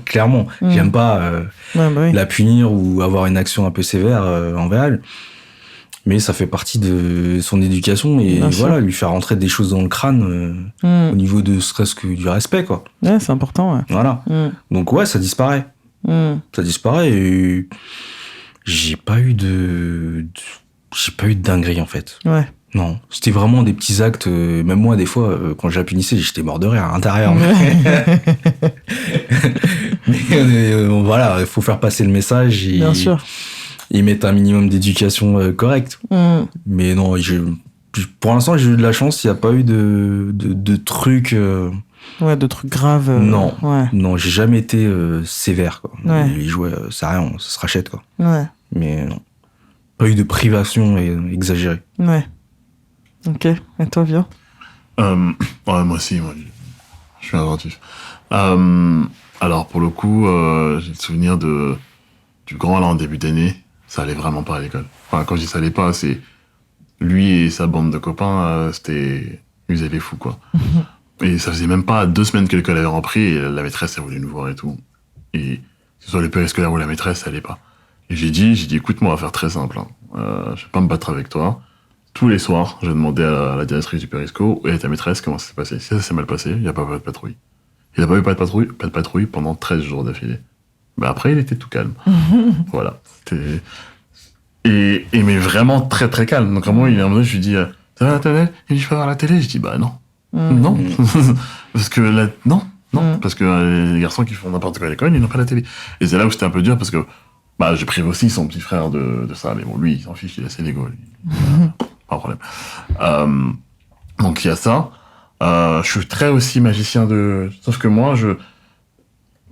Speaker 3: clairement. J'aime pas
Speaker 1: Ouais, bah oui.
Speaker 3: la punir ou avoir une action un peu sévère envers elle. Mais ça fait partie de son éducation et
Speaker 1: Bien
Speaker 3: voilà,
Speaker 1: sûr.
Speaker 3: lui faire rentrer des choses dans le crâne au niveau de serait-ce que du respect, quoi.
Speaker 1: Ouais, c'est important, ouais.
Speaker 3: Voilà. Donc ouais, ça disparaît. Ça disparaît et j'ai pas eu de dinguerie, en fait.
Speaker 1: Ouais.
Speaker 3: Non, c'était vraiment des petits actes. Même moi, des fois, quand je la punissais, j'étais mort de rire à l'intérieur. Mais voilà, il faut faire passer le message et,
Speaker 1: Bien sûr.
Speaker 3: et mettre un minimum d'éducation correcte. Mais non, pour l'instant, j'ai eu de la chance. Il n'y a pas eu de trucs.
Speaker 1: Ouais, de trucs graves.
Speaker 3: Non,
Speaker 1: Ouais.
Speaker 3: non, j'ai jamais été sévère, quoi.
Speaker 1: Ouais.
Speaker 3: Les jouets, c'est rien, ça se rachète, quoi.
Speaker 1: Ouais.
Speaker 3: Mais non, pas eu de privation exagérée.
Speaker 1: Ouais. Ok. Et toi, viens.
Speaker 2: Ouais, moi aussi, je suis inventif. Alors, pour le coup, j'ai le souvenir du grand, là, en début d'année, ça allait vraiment pas à l'école. Enfin, quand je dis ça allait pas, c'est lui et sa bande de copains, ils faisaient les fous, quoi. Et ça faisait même pas 2 semaines que l'école avait repris, et la maîtresse, elle voulait nous voir et tout. Et que ce soit les périscolaires ou la maîtresse, ça allait pas. Et j'ai dit, écoute-moi, on va faire très simple, hein. Je vais pas me battre avec toi. Tous les soirs, je demandais à la directrice du périsco et à ta maîtresse comment ça s'est passé. Si ça s'est mal passé, il n'y a pas eu de patrouille. Il n'y a pas eu pas de patrouille pendant 13 jours d'affilée. Mais après, il était tout calme. Voilà. Et mais vraiment très très calme. Donc à un moment, je lui dis, ça va la télé? Il dit, je peux voir la télé? Je dis, bah non. Non. Parce que non. Parce que les garçons qui font n'importe quoi à l'école, ils n'ont pas la télé. Et c'est là où c'était un peu dur parce que j'ai privé aussi son petit frère de ça. Mais bon, lui, il s'en fiche, il a ses Lego. Pas de problème. Donc il y a ça. Je suis très aussi magicien sauf que moi,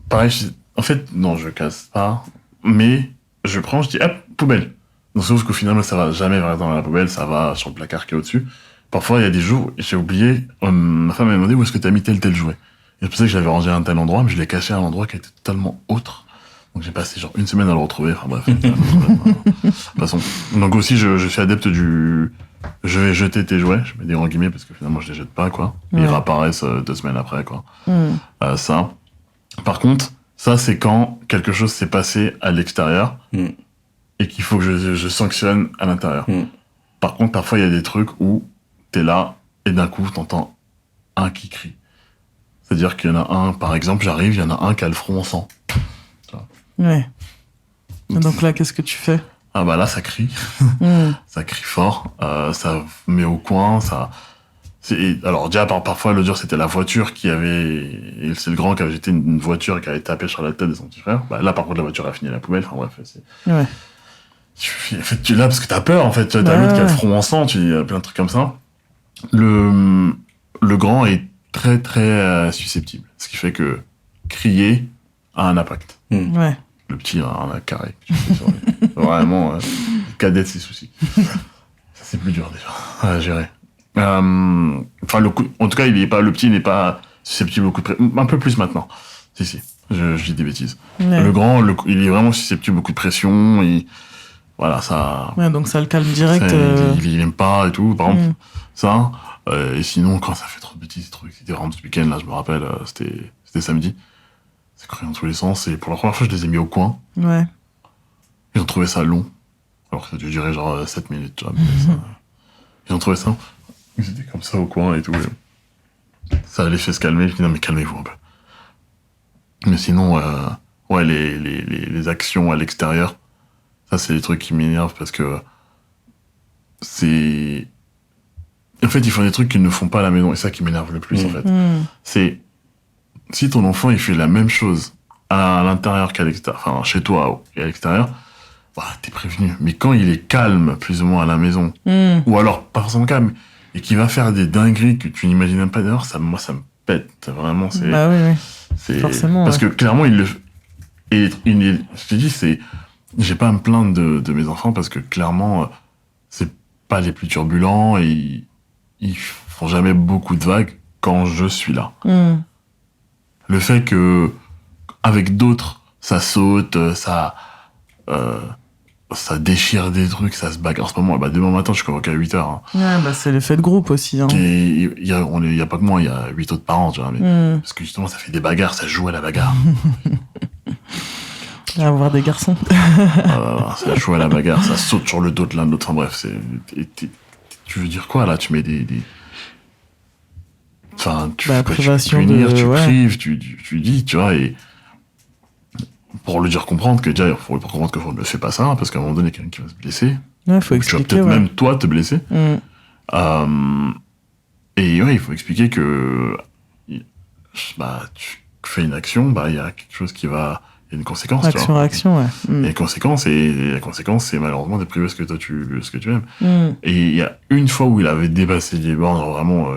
Speaker 2: pareil, en fait, non, je casse pas, mais je prends, je dis, hop, poubelle. Donc sauf qu'au final, ça va jamais dans la poubelle, ça va sur le placard qui est au-dessus. Parfois, il y a des jours, j'ai oublié, ma femme m'a demandé où est-ce que t'as mis tel jouet. Et je pensais que je l'avais rangé à un tel endroit, mais je l'ai caché à un endroit qui était totalement autre. Donc j'ai passé genre 1 semaine à le retrouver. Enfin bref. De toute façon. Donc aussi, je suis adepte je vais jeter tes jouets, je mets des grands guillemets parce que finalement je les jette pas, quoi. Ils réapparaissent 2 semaines après, quoi. Ça. Par contre, ça c'est quand quelque chose s'est passé à l'extérieur et qu'il faut que je sanctionne à l'intérieur. Par contre, parfois il y a des trucs où t'es là et d'un coup t'entends un qui crie. C'est-à-dire qu'il y en a un, par exemple, j'arrive, il y en a un qui a le front en sang.
Speaker 1: Ouais. Donc là, qu'est-ce que tu fais?
Speaker 2: Ah bah là, ça crie. Ça crie fort. Ça met au coin. Alors déjà, parfois, le dur, c'était la voiture qui avait... Et c'est le grand qui avait jeté une voiture qui avait tapé sur la tête de son petit frère. Bah, là, par contre, la voiture a fini à la poubelle. Enfin bref,
Speaker 1: Ouais.
Speaker 2: Tu es là parce que t'as peur, en fait. T'as l'autre qui a le front en sang. Tu dis plein de trucs comme ça. Le grand est très, très susceptible. Ce qui fait que crier a un impact.
Speaker 1: Ouais.
Speaker 2: Le petit a un carré. Vraiment, cadet de ses soucis. Ça, c'est plus dur déjà à gérer. Enfin, en tout cas, le petit n'est pas susceptible beaucoup de un peu plus maintenant. Si. Je dis des bêtises.
Speaker 1: Ouais.
Speaker 2: Le grand, il est vraiment susceptible beaucoup de pression. Voilà, ça.
Speaker 1: Ouais, donc ça le calme direct.
Speaker 2: Il aime pas et tout, par exemple. Ça. Et sinon, quand ça fait trop de bêtises, c'était vraiment ce week-end, là, je me rappelle, c'était samedi. C'est courir dans tous les sens. Et pour la première fois, je les ai mis au coin.
Speaker 1: Ouais.
Speaker 2: Ils ont trouvé ça long. Alors que ça a dû durer genre 7 minutes, tu vois. Ils ont trouvé ça. Ils étaient comme ça au coin et tout. Ça allait fait se calmer. Je dis non, mais calmez-vous un peu. Mais sinon, ouais, les actions à l'extérieur, ça, c'est des trucs qui m'énervent parce que c'est. En fait, ils font des trucs qu'ils ne font pas à la maison. Et ça qui m'énerve le plus, en fait. C'est. Si ton enfant, il fait la même chose à l'intérieur qu'à l'extérieur, enfin, chez toi et à l'extérieur, bah, t'es prévenu. Mais quand il est calme, plus ou moins, à la maison, ou alors, pas forcément calme, et qu'il va faire des dingueries que tu n'imagines même pas d'ailleurs, moi, ça me pète. Vraiment, c'est.
Speaker 1: Bah oui.
Speaker 2: C'est...
Speaker 1: Forcément.
Speaker 2: Parce que clairement, je te dis, j'ai pas à me plaindre de mes enfants parce que clairement, c'est pas les plus turbulents et ils font jamais beaucoup de vagues quand je suis là. Le fait que, avec d'autres, ça saute, ça déchire des trucs, ça se bagarre. En ce moment, demain matin, je suis convoqué à 8h. Hein.
Speaker 1: Ouais, c'est l'effet de groupe aussi. Hein.
Speaker 2: Et il y a pas que moi, il y a 8 autres parents, tu vois. Mais, parce que justement, ça fait des bagarres, ça joue à la bagarre.
Speaker 1: Avoir des garçons.
Speaker 2: Ça joue à la bagarre, ça saute sur le dos de l'un de l'autre. Enfin bref, tu veux dire quoi là? Tu mets des... Enfin, tu prives, tu dis, tu vois, et pour le dire comprendre que déjà, il faut comprendre que ne fais pas ça, parce qu'à un moment donné, il y a quelqu'un qui va se blesser.
Speaker 1: Ouais, faut expliquer.
Speaker 2: Tu vas peut-être même toi te blesser. Et ouais, il faut expliquer que tu fais une action, il y a quelque chose qui va... Il y a une conséquence,
Speaker 1: Action-réaction, ouais.
Speaker 2: Il y a une conséquence, et la conséquence, c'est malheureusement d'être privé ce que tu aimes. Et il y a une fois où il avait dépassé les bornes, vraiment,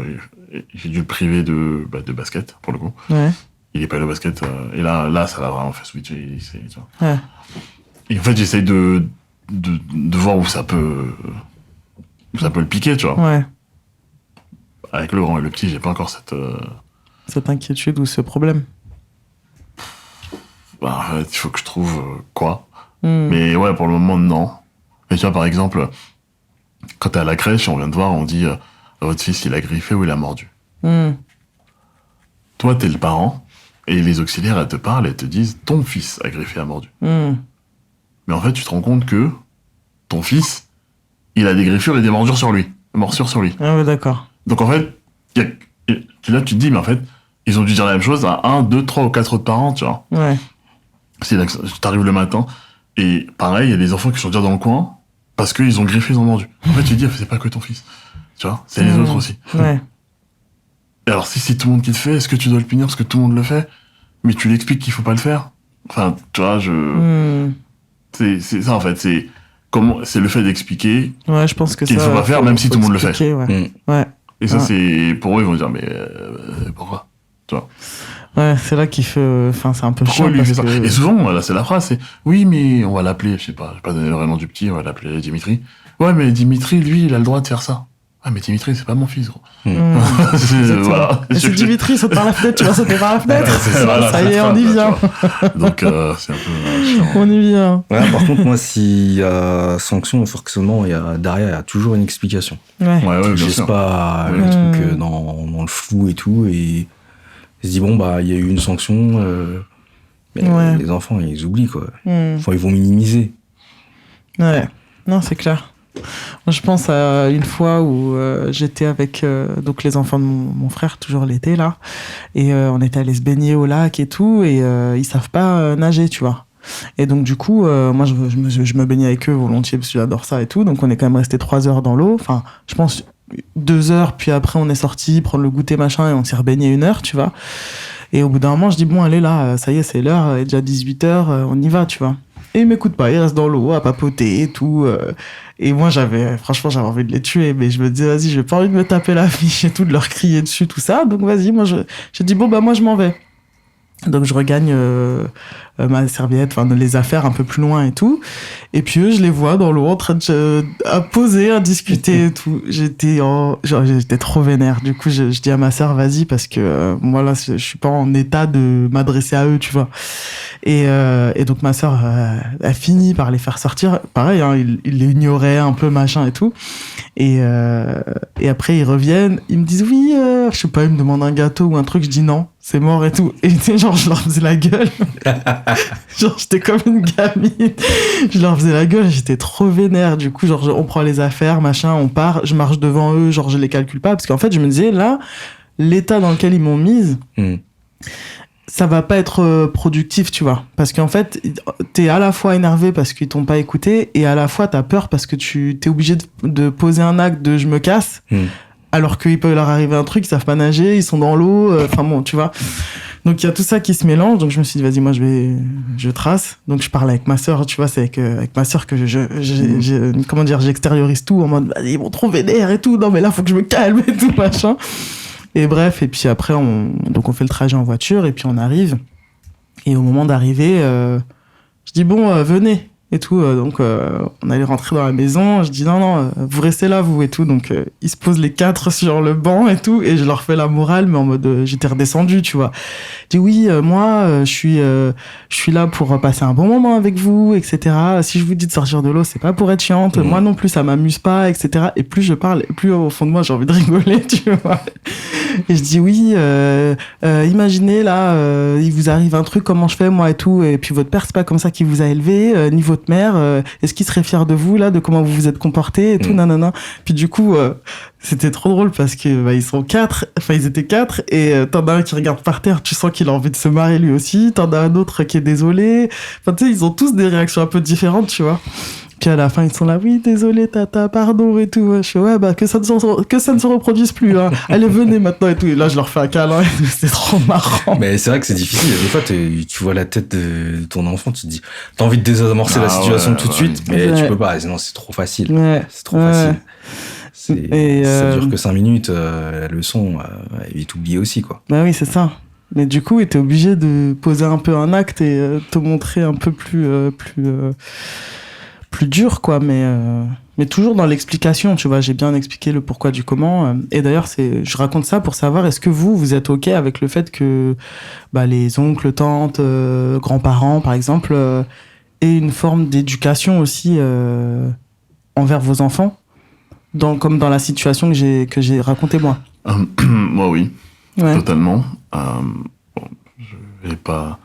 Speaker 2: j'ai dû le priver de basket, pour le coup.
Speaker 1: Ouais.
Speaker 2: Il est pas allé au basket, et là, ça l'a vraiment fait switcher, tu vois.
Speaker 1: Ouais.
Speaker 2: Et en fait, j'essaye de voir où ça peut le piquer, tu vois.
Speaker 1: Ouais.
Speaker 2: Avec le grand et le petit, j'ai pas encore
Speaker 1: cette inquiétude ou ce problème.
Speaker 2: Il faut que je trouve quoi. Mais ouais, pour le moment, non. Mais tu vois, par exemple, quand t'es à la crèche, on vient de voir, on dit votre fils, il a griffé ou il a mordu. Toi, t'es le parent, et les auxiliaires, elles te parlent, elles te disent ton fils a griffé, a mordu. Mais en fait, tu te rends compte que ton fils, il a des griffures et des morsures sur lui.
Speaker 1: Ah ouais, d'accord.
Speaker 2: Donc en fait, là, tu te dis, mais en fait, ils ont dû dire la même chose à 1, 2, 3 ou 4 autres parents, tu vois.
Speaker 1: Ouais.
Speaker 2: T'arrives le matin, et pareil, il y a des enfants qui sont déjà dans le coin, parce qu'ils ont griffé, ils ont mordu. En fait, tu te dis, c'est pas que ton fils. Tu vois, c'est les autres aussi.
Speaker 1: Ouais.
Speaker 2: Et alors, si c'est tout le monde qui le fait, est-ce que tu dois le punir parce que tout le monde le fait? Mais tu l'expliques qu'il faut pas le faire? Enfin, tu vois, c'est ça, en fait, c'est le fait d'expliquer.
Speaker 1: Ouais, je pense que
Speaker 2: qu'il faut pas faire, même si tout le monde le fait.
Speaker 1: Ouais. Ouais.
Speaker 2: Et ça, c'est, pour eux, ils vont dire, mais, pourquoi? Tu vois.
Speaker 1: Ouais, c'est là qu'il fait, c'est un peu chiant.
Speaker 2: Lui fait ça. Et souvent, là, c'est la phrase, c'est, oui, mais on va l'appeler, je vais pas donner le vrai nom du petit, on va l'appeler Dimitri. Ouais, mais Dimitri, lui, il a le droit de faire ça. Ah, mais Dimitri, c'est pas mon fils, gros.
Speaker 1: Voilà. C'est Dimitri, saute par la fenêtre, tu vas sauter par la fenêtre. Ça y est, on y vient.
Speaker 2: Donc, c'est un peu chiant.
Speaker 1: On y vient.
Speaker 3: Ouais, par contre, moi, s'il y a sanction, forcément, derrière, il y a toujours une explication.
Speaker 1: Ouais,
Speaker 2: bien
Speaker 3: je
Speaker 2: sûr.
Speaker 3: laisse pas le truc dans le flou et tout, et il se dit, bon, il y a eu une sanction, mais les enfants, ils oublient, quoi. Enfin, ils vont minimiser.
Speaker 1: Ouais, non, c'est clair. Je pense à une fois où j'étais avec donc les enfants de mon frère, toujours l'été, là, et on était allés se baigner au lac et tout, et ils savent pas nager, tu vois. Et donc, du coup, moi, je me baignais avec eux volontiers, parce que j'adore ça et tout, donc on est quand même resté 3 heures dans l'eau, enfin, je pense 2 heures, puis après on est sorti prendre le goûter, machin, et on s'est rebaigné 1 heure, tu vois. Et au bout d'un moment, je dis, bon, allez, là, ça y est, c'est l'heure, il est déjà 18h, on y va, tu vois. Et il m'écoute pas, il reste dans l'eau à papoter et tout. Et moi, franchement, j'avais envie de les tuer, mais je me disais, vas-y, j'ai pas envie de me taper la fiche et tout, de leur crier dessus, tout ça. Donc, vas-y, moi, j'ai dit, bon, moi, je m'en vais. Donc je regagne ma serviette, enfin les affaires un peu plus loin et tout. Et puis eux, je les vois dans l'eau en train à poser, à discuter et tout. J'étais trop vénère. Du coup, je dis à ma sœur, vas-y, parce que moi là, je suis pas en état de m'adresser à eux, tu vois. Et donc ma sœur a fini par les faire sortir. Pareil, hein, ils les ignoraient un peu, machin et tout. Et après ils reviennent, ils me disent oui, je sais pas, ils me demandent un gâteau ou un truc, je dis non, c'est mort et tout. Et tu sais, genre je leur faisais la gueule. Genre j'étais comme une gamine. Je leur faisais la gueule, j'étais trop vénère. Du coup, genre on prend les affaires, machin, on part, je marche devant eux, genre je les calcule pas parce qu'en fait, je me disais là, l'état dans lequel ils m'ont mise, ça va pas être productif, tu vois. Parce qu'en fait, t'es à la fois énervé parce qu'ils t'ont pas écouté et à la fois t'as peur parce que t'es obligé de poser un acte de je me casse, alors qu'il peut leur arriver un truc, ils savent pas nager, ils sont dans l'eau, enfin bon, tu vois. Donc il y a tout ça qui se mélange, donc je me suis dit vas-y, moi je trace. Donc je parle avec ma sœur, tu vois, c'est avec ma sœur que comment dire, j'extériorise tout en mode vas-y, ils vont trop vénère et tout, non mais là faut que je me calme et tout, machin. Et bref, et puis après, on fait le trajet en voiture, et puis on arrive. Et au moment d'arriver, je dis, bon, venez, et tout. Donc, on allait rentrer dans la maison. Je dis, non, vous restez là, vous, et tout. Donc, ils se posent les 4 sur le banc, et tout. Et je leur fais la morale, mais en mode, j'étais redescendu, tu vois. Je dis, oui, moi, je suis là pour passer un bon moment avec vous, etc. Si je vous dis de sortir de l'eau, c'est pas pour être chiante. Moi non plus, ça m'amuse pas, etc. Et plus je parle, plus au fond de moi, j'ai envie de rigoler, tu vois. Et je dis oui, imaginez là, il vous arrive un truc, comment je fais moi et tout, et puis votre père c'est pas comme ça qu'il vous a élevé, ni votre mère, est-ce qu'il serait fier de vous là, de comment vous vous êtes comporté et tout, nanana. Puis du coup, c'était trop drôle parce que ils étaient 4 et t'en as un qui regarde par terre, tu sens qu'il a envie de se marrer lui aussi, t'en as un autre qui est désolé. Enfin tu sais, ils ont tous des réactions un peu différentes, tu vois. Puis à la fin, ils sont là, oui, désolé, tata, pardon et tout. Je fais, ouais, bah, que ça ne se reproduise plus, hein. Allez, venez maintenant et tout. Et là, je leur fais un câlin et tout. C'était trop marrant.
Speaker 3: Mais c'est vrai que c'est difficile. Des fois, tu vois la tête de ton enfant, tu te dis, t'as envie de désamorcer la situation tout de suite, mais tu peux pas. Sinon, c'est trop facile.
Speaker 1: Ouais.
Speaker 3: C'est trop facile. Ça dure que 5 minutes, la leçon, elle est oubliée aussi, quoi.
Speaker 1: Bah oui, c'est ça. Mais du coup, t'es obligé de poser un peu un acte et te montrer un peu plus dur, quoi, mais toujours dans l'explication, tu vois. J'ai bien expliqué le pourquoi du comment. Et d'ailleurs, je raconte ça pour savoir, est-ce que vous êtes OK avec le fait que les oncles, tantes, grands-parents, par exemple, aient une forme d'éducation aussi envers vos enfants, comme dans la situation que j'ai racontée moi.
Speaker 2: Moi, oui.
Speaker 1: Ouais.
Speaker 2: Totalement. Je vais pas...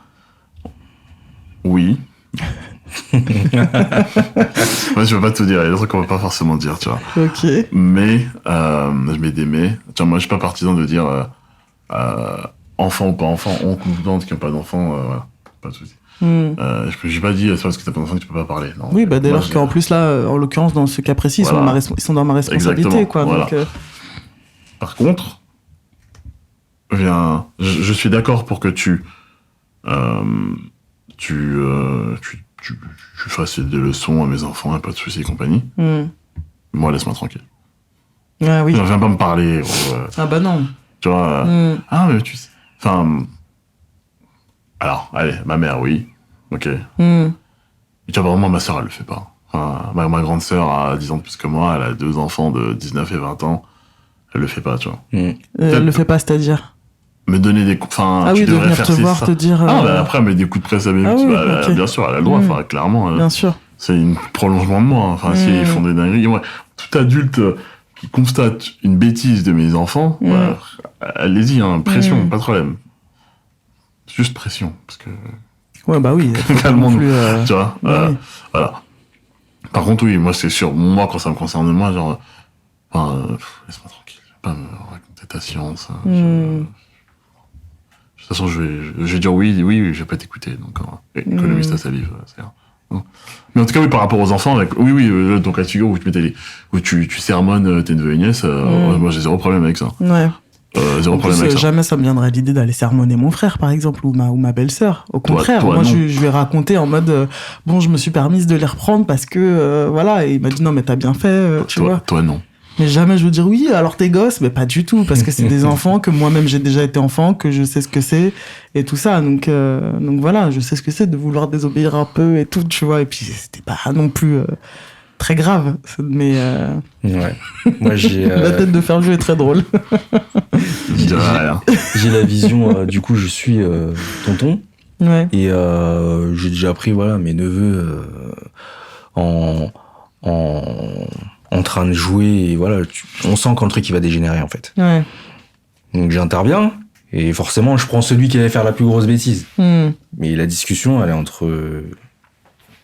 Speaker 2: Oui. Moi, je veux pas tout dire. Il y a des trucs qu'on va pas forcément dire, tu vois.
Speaker 1: Ok.
Speaker 2: Mais, je mets des mais. Tu vois, moi, je suis pas partisan de dire enfant ou pas enfant, oncle ou tante qui n'ont pas d'enfant, voilà, pas de souci. J'ai pas dit c'est parce que t'as pas d'enfant que tu peux pas parler. Non.
Speaker 1: Oui, dès lors qu'en plus là, en l'occurrence dans ce cas précis, voilà. ils sont dans ma responsabilité. Exactement. Quoi.
Speaker 2: Voilà.
Speaker 1: Donc,
Speaker 2: Par contre, je suis d'accord pour que tu fasses des leçons à mes enfants, pas de soucis et compagnie. Moi, laisse-moi tranquille.
Speaker 1: Ah oui.
Speaker 2: Viens pas me parler.
Speaker 1: Ah bah non.
Speaker 2: Tu vois. Ah mais tu sais. Enfin. Alors, allez, ma mère, oui. Ok. Et tu vois, vraiment, ma sœur, elle le fait pas. Enfin, ma grande sœur a 10 ans de plus que moi, elle a 2 enfants de 19 et 20 ans. Elle le fait pas, tu vois.
Speaker 1: Elle le fait pas, c'est-à-dire
Speaker 2: me donner des coups. Enfin,
Speaker 1: ah oui,
Speaker 2: tu
Speaker 1: de
Speaker 2: devrais
Speaker 1: venir
Speaker 2: faire
Speaker 1: te voir,
Speaker 2: ça.
Speaker 1: te dire.
Speaker 2: Après, elle met des coups de presse à mes petits. Okay. Bien sûr, elle a le droit, enfin, clairement.
Speaker 1: Bien sûr.
Speaker 2: C'est un prolongement de moi. Enfin, si ils font des dingueries. Moi, tout adulte qui constate une bêtise de mes enfants, allez-y, hein, pression, pas de problème. Juste pression, parce que.
Speaker 1: Ouais, bah oui.
Speaker 2: Calmons-nous. Tu vois, voilà. Par contre, oui, moi, c'est sûr. Moi, quand ça me concerne, moi, genre. Laisse-moi tranquille. Je vais pas me raconter ta science. De toute façon, je vais dire oui, je vais pas t'écouter. Donc, économiste ta salive, c'est rien. Mais en tout cas, oui, par rapport aux enfants, donc la figure où tu sermonnes tes neveux et nièces, moi, j'ai zéro problème avec ça.
Speaker 1: Ouais.
Speaker 2: Zéro problème avec ça.
Speaker 1: Jamais ça me viendrait l'idée d'aller sermonner mon frère, par exemple, ou ma belle-sœur. Au contraire,
Speaker 2: toi,
Speaker 1: moi, je vais raconter en mode, je me suis permise de les reprendre parce que, voilà, et il m'a dit non, mais t'as bien fait, tu vois.
Speaker 2: Toi, non.
Speaker 1: Mais jamais je veux dire oui, alors t'es gosse, mais pas du tout, parce que c'est des enfants, que moi-même j'ai déjà été enfant, que je sais ce que c'est, et tout ça. Donc voilà, je sais ce que c'est de vouloir désobéir un peu et tout, tu vois. Et puis c'était pas non plus très grave, mais
Speaker 3: Ouais. Moi, j'ai.
Speaker 1: la tête de Ferjou est très drôle.
Speaker 2: Je dirais rien.
Speaker 3: J'ai la vision, du coup, je suis tonton.
Speaker 1: Ouais.
Speaker 3: Et j'ai déjà pris voilà, mes neveux en train de jouer. Et voilà, on sent quand le truc il va dégénérer en fait.
Speaker 1: Ouais.
Speaker 3: Donc j'interviens et forcément je prends celui qui allait faire la plus grosse bêtise. Mais la discussion elle est entre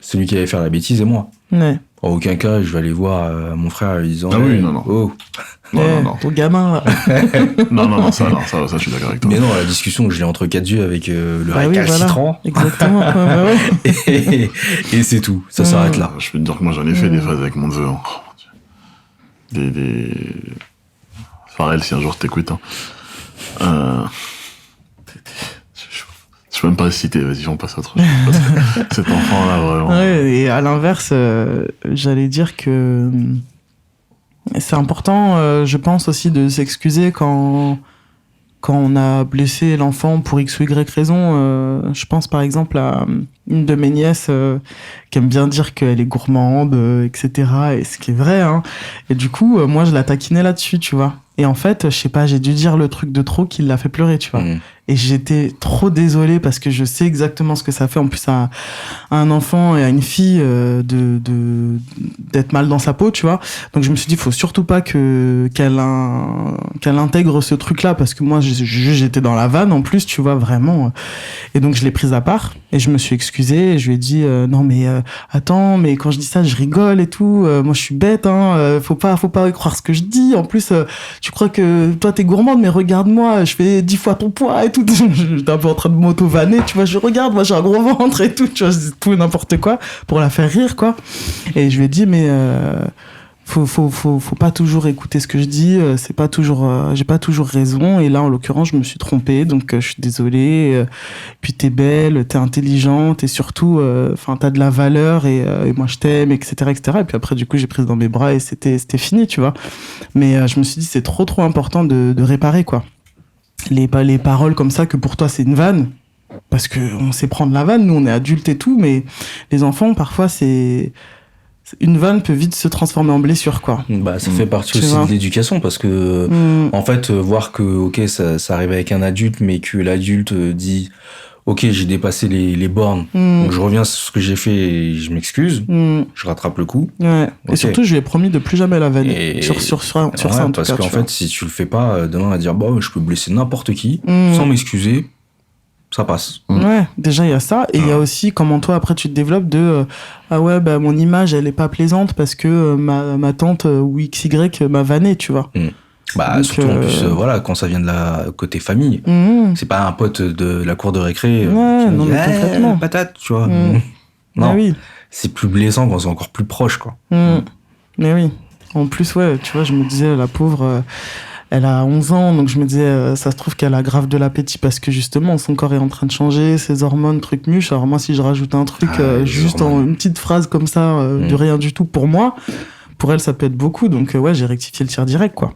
Speaker 3: celui qui allait faire la bêtise et moi.
Speaker 1: Ouais.
Speaker 3: En aucun cas je vais aller voir mon frère en lui disant
Speaker 2: Ah oui,
Speaker 3: hey,
Speaker 2: non.
Speaker 3: Oh.
Speaker 2: Non.
Speaker 1: Ton gamin, là.
Speaker 2: Non, ça, je suis d'accord avec toi.
Speaker 3: Mais non, la discussion je l'ai entre quatre yeux avec le
Speaker 1: Ah oui,
Speaker 3: récalcitrant.
Speaker 1: voilà. Exactement. Ouais.
Speaker 3: Et c'est tout, ça s'arrête là.
Speaker 2: Je peux te dire que moi, j'en ai fait des phases avec mon neveu. Hein. Oh, mon Dieu. Des... Pharrell, si un jour t'écoutes. Hein. Je peux même pas le citer, vas-y, on passe à autre chose. Parce que cet enfant-là, vraiment...
Speaker 1: Ouais, et à l'inverse, j'allais dire que c'est important, je pense aussi, de s'excuser quand on a blessé l'enfant pour X ou Y raison. Je pense par exemple à une de mes nièces qui aime bien dire qu'elle est gourmande, etc. Et ce qui est vrai, hein. Et du coup, moi, je la taquinais là-dessus, tu vois. Et en fait, je sais pas, j'ai dû dire le truc de trop qui l'a fait pleurer, tu vois. Et j'étais trop désolée parce que je sais exactement ce que ça fait en plus à un enfant et à une fille d'être mal dans sa peau, tu vois. Donc je me suis dit, faut surtout pas qu'elle intègre ce truc-là parce que moi j'étais dans la vanne en plus, tu vois, vraiment. Et donc je l'ai prise à part et je me suis excusée et je lui ai dit non mais attends, mais quand je dis ça, je rigole et tout. Moi je suis bête, hein. Faut pas croire ce que je dis. En plus, tu crois que toi t'es gourmande, mais regarde-moi, je fais 10 fois ton poids et tout. J'étais un peu en train de m'auto-vanner, tu vois, je regarde, moi j'ai un gros ventre et tout, tu vois, c'est tout et n'importe quoi pour la faire rire, quoi. Et je lui ai dit, mais faut pas toujours écouter ce que je dis, c'est pas toujours, j'ai pas toujours raison, et là en l'occurrence je me suis trompée, donc je suis désolée, puis t'es belle, t'es intelligente, et surtout, enfin t'as de la valeur, et moi je t'aime, etc., etc. Et puis après du coup j'ai prise dans mes bras et c'était fini, tu vois. Mais je me suis dit c'est trop important de réparer, quoi. Les paroles comme ça que pour toi c'est une vanne, parce que on sait prendre la vanne, nous on est adultes et tout, mais les enfants parfois une vanne peut vite se transformer en blessure, quoi.
Speaker 3: Bah ça fait partie
Speaker 1: Tu
Speaker 3: aussi
Speaker 1: vois.
Speaker 3: de l'éducation parce que en fait voir que ok ça arrive avec un adulte mais que l'adulte dit ok j'ai dépassé les bornes donc je reviens sur ce que j'ai fait et je m'excuse, je rattrape le coup.
Speaker 1: Ouais.
Speaker 3: Ok.
Speaker 1: Et surtout je lui ai promis de plus jamais la vanner
Speaker 3: Et-
Speaker 1: sur ça en
Speaker 3: Ouais,
Speaker 1: tout cas,
Speaker 3: parce qu'en
Speaker 1: tu vois.
Speaker 3: fait, si tu le fais pas, demain, on va dire, bah, je peux blesser n'importe qui, sans m'excuser, ça passe.
Speaker 1: Ouais, déjà il y a ça, et il y a aussi comment toi après tu te développes de ah ouais bah mon image elle est pas plaisante parce que ma tante ou XY m'a vanné, tu vois.
Speaker 3: Bah,
Speaker 1: Donc,
Speaker 3: surtout en plus, voilà, quand ça vient de la côté famille, c'est pas un pote de la cour de récré
Speaker 1: Ouais,
Speaker 3: qui nous
Speaker 1: non,
Speaker 3: dit,
Speaker 1: mais complètement.
Speaker 3: patate, tu vois.
Speaker 1: Ah
Speaker 3: Non,
Speaker 1: oui.
Speaker 3: c'est plus blessant quand c'est encore plus proche, quoi.
Speaker 1: Mais oui. En plus, ouais, tu vois, je me disais, la pauvre, elle a 11 ans, donc je me disais, ça se trouve qu'elle a grave de l'appétit parce que justement, son corps est en train de changer, ses hormones, truc muche. Alors moi, si je rajoute un truc,
Speaker 2: les
Speaker 1: juste en
Speaker 2: hormones.
Speaker 1: une petite phrase comme ça, de rien du tout pour moi, pour elle, ça peut être beaucoup. Donc ouais, j'ai rectifié le tir direct, quoi.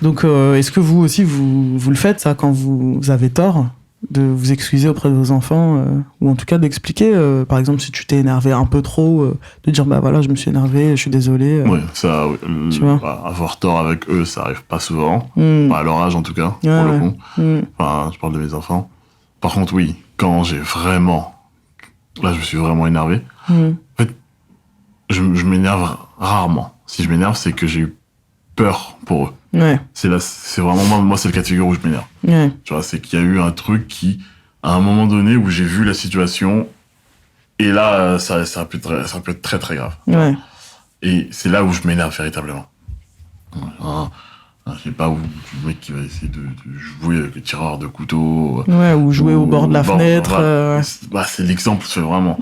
Speaker 1: Donc est-ce que vous aussi, vous le faites, ça, quand vous avez tort de vous excuser auprès de vos enfants, ou en tout cas d'expliquer, par exemple, si tu t'es énervé un peu trop, de dire, bah voilà, je me suis énervé, je suis désolé.
Speaker 2: Ouais, ça, oui.
Speaker 1: Tu vois.
Speaker 2: Avoir tort avec eux, ça arrive pas souvent.
Speaker 1: Mm.
Speaker 2: Pas à leur âge, en tout cas, pour
Speaker 1: Ouais,
Speaker 2: le
Speaker 1: ouais.
Speaker 2: coup. Enfin, je parle de mes enfants. Par contre, oui, quand j'ai vraiment... Là, je me suis vraiment énervé. En fait, je m'énerve rarement. Si je m'énerve, c'est que j'ai eu peur pour eux.
Speaker 1: Ouais,
Speaker 2: C'est vraiment... Moi, c'est le cas de figure où je m'énerve.
Speaker 1: ouais,
Speaker 2: Tu vois, c'est qu'il y a eu un truc qui, à un moment donné, où j'ai vu la situation, et là, ça peut être très, très grave.
Speaker 1: ouais.
Speaker 2: Et c'est là où je m'énerve véritablement. Je sais pas, où le mec qui va essayer de jouer avec le tireur de couteau.
Speaker 1: Ouais, ou jouer au bord de la fenêtre.
Speaker 2: Voilà. C'est l'exemple, c'est vraiment.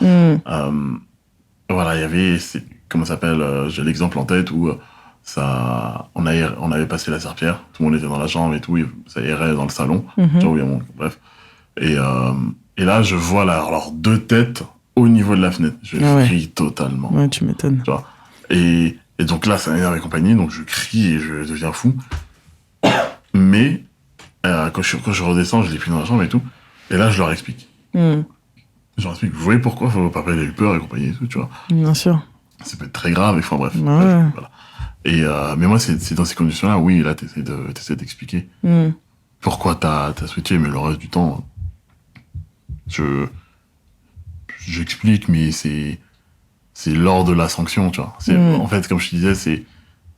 Speaker 2: Voilà, il y avait, comment ça s'appelle, j'ai l'exemple en tête où on avait passé la serpillière, tout le monde était dans la chambre et tout, et ça errait dans le salon, tu vois, où il y a bref. Et là, je vois leurs deux têtes au niveau de la fenêtre. Je
Speaker 1: Ah ouais.
Speaker 2: crie totalement.
Speaker 1: Ouais, tu m'étonnes.
Speaker 2: Tu vois. Et Et donc là, ça m'énerve et compagnie, donc je crie et je deviens fou. Mais quand je redescends, je l'ai pris dans la chambre et tout. Et là, je leur explique. Je leur explique, vous voyez pourquoi papa il a eu peur et compagnie et tout, tu vois.
Speaker 1: Bien sûr.
Speaker 2: Ça peut être très grave, et enfin bref.
Speaker 1: Ouais.
Speaker 2: Voilà. Et, mais moi, c'est dans ces conditions-là, oui, là, t'essaies d'expliquer pourquoi t'as switché, mais le reste du temps, j'explique, mais c'est lors de la sanction, tu vois. En fait, comme je te disais, c'est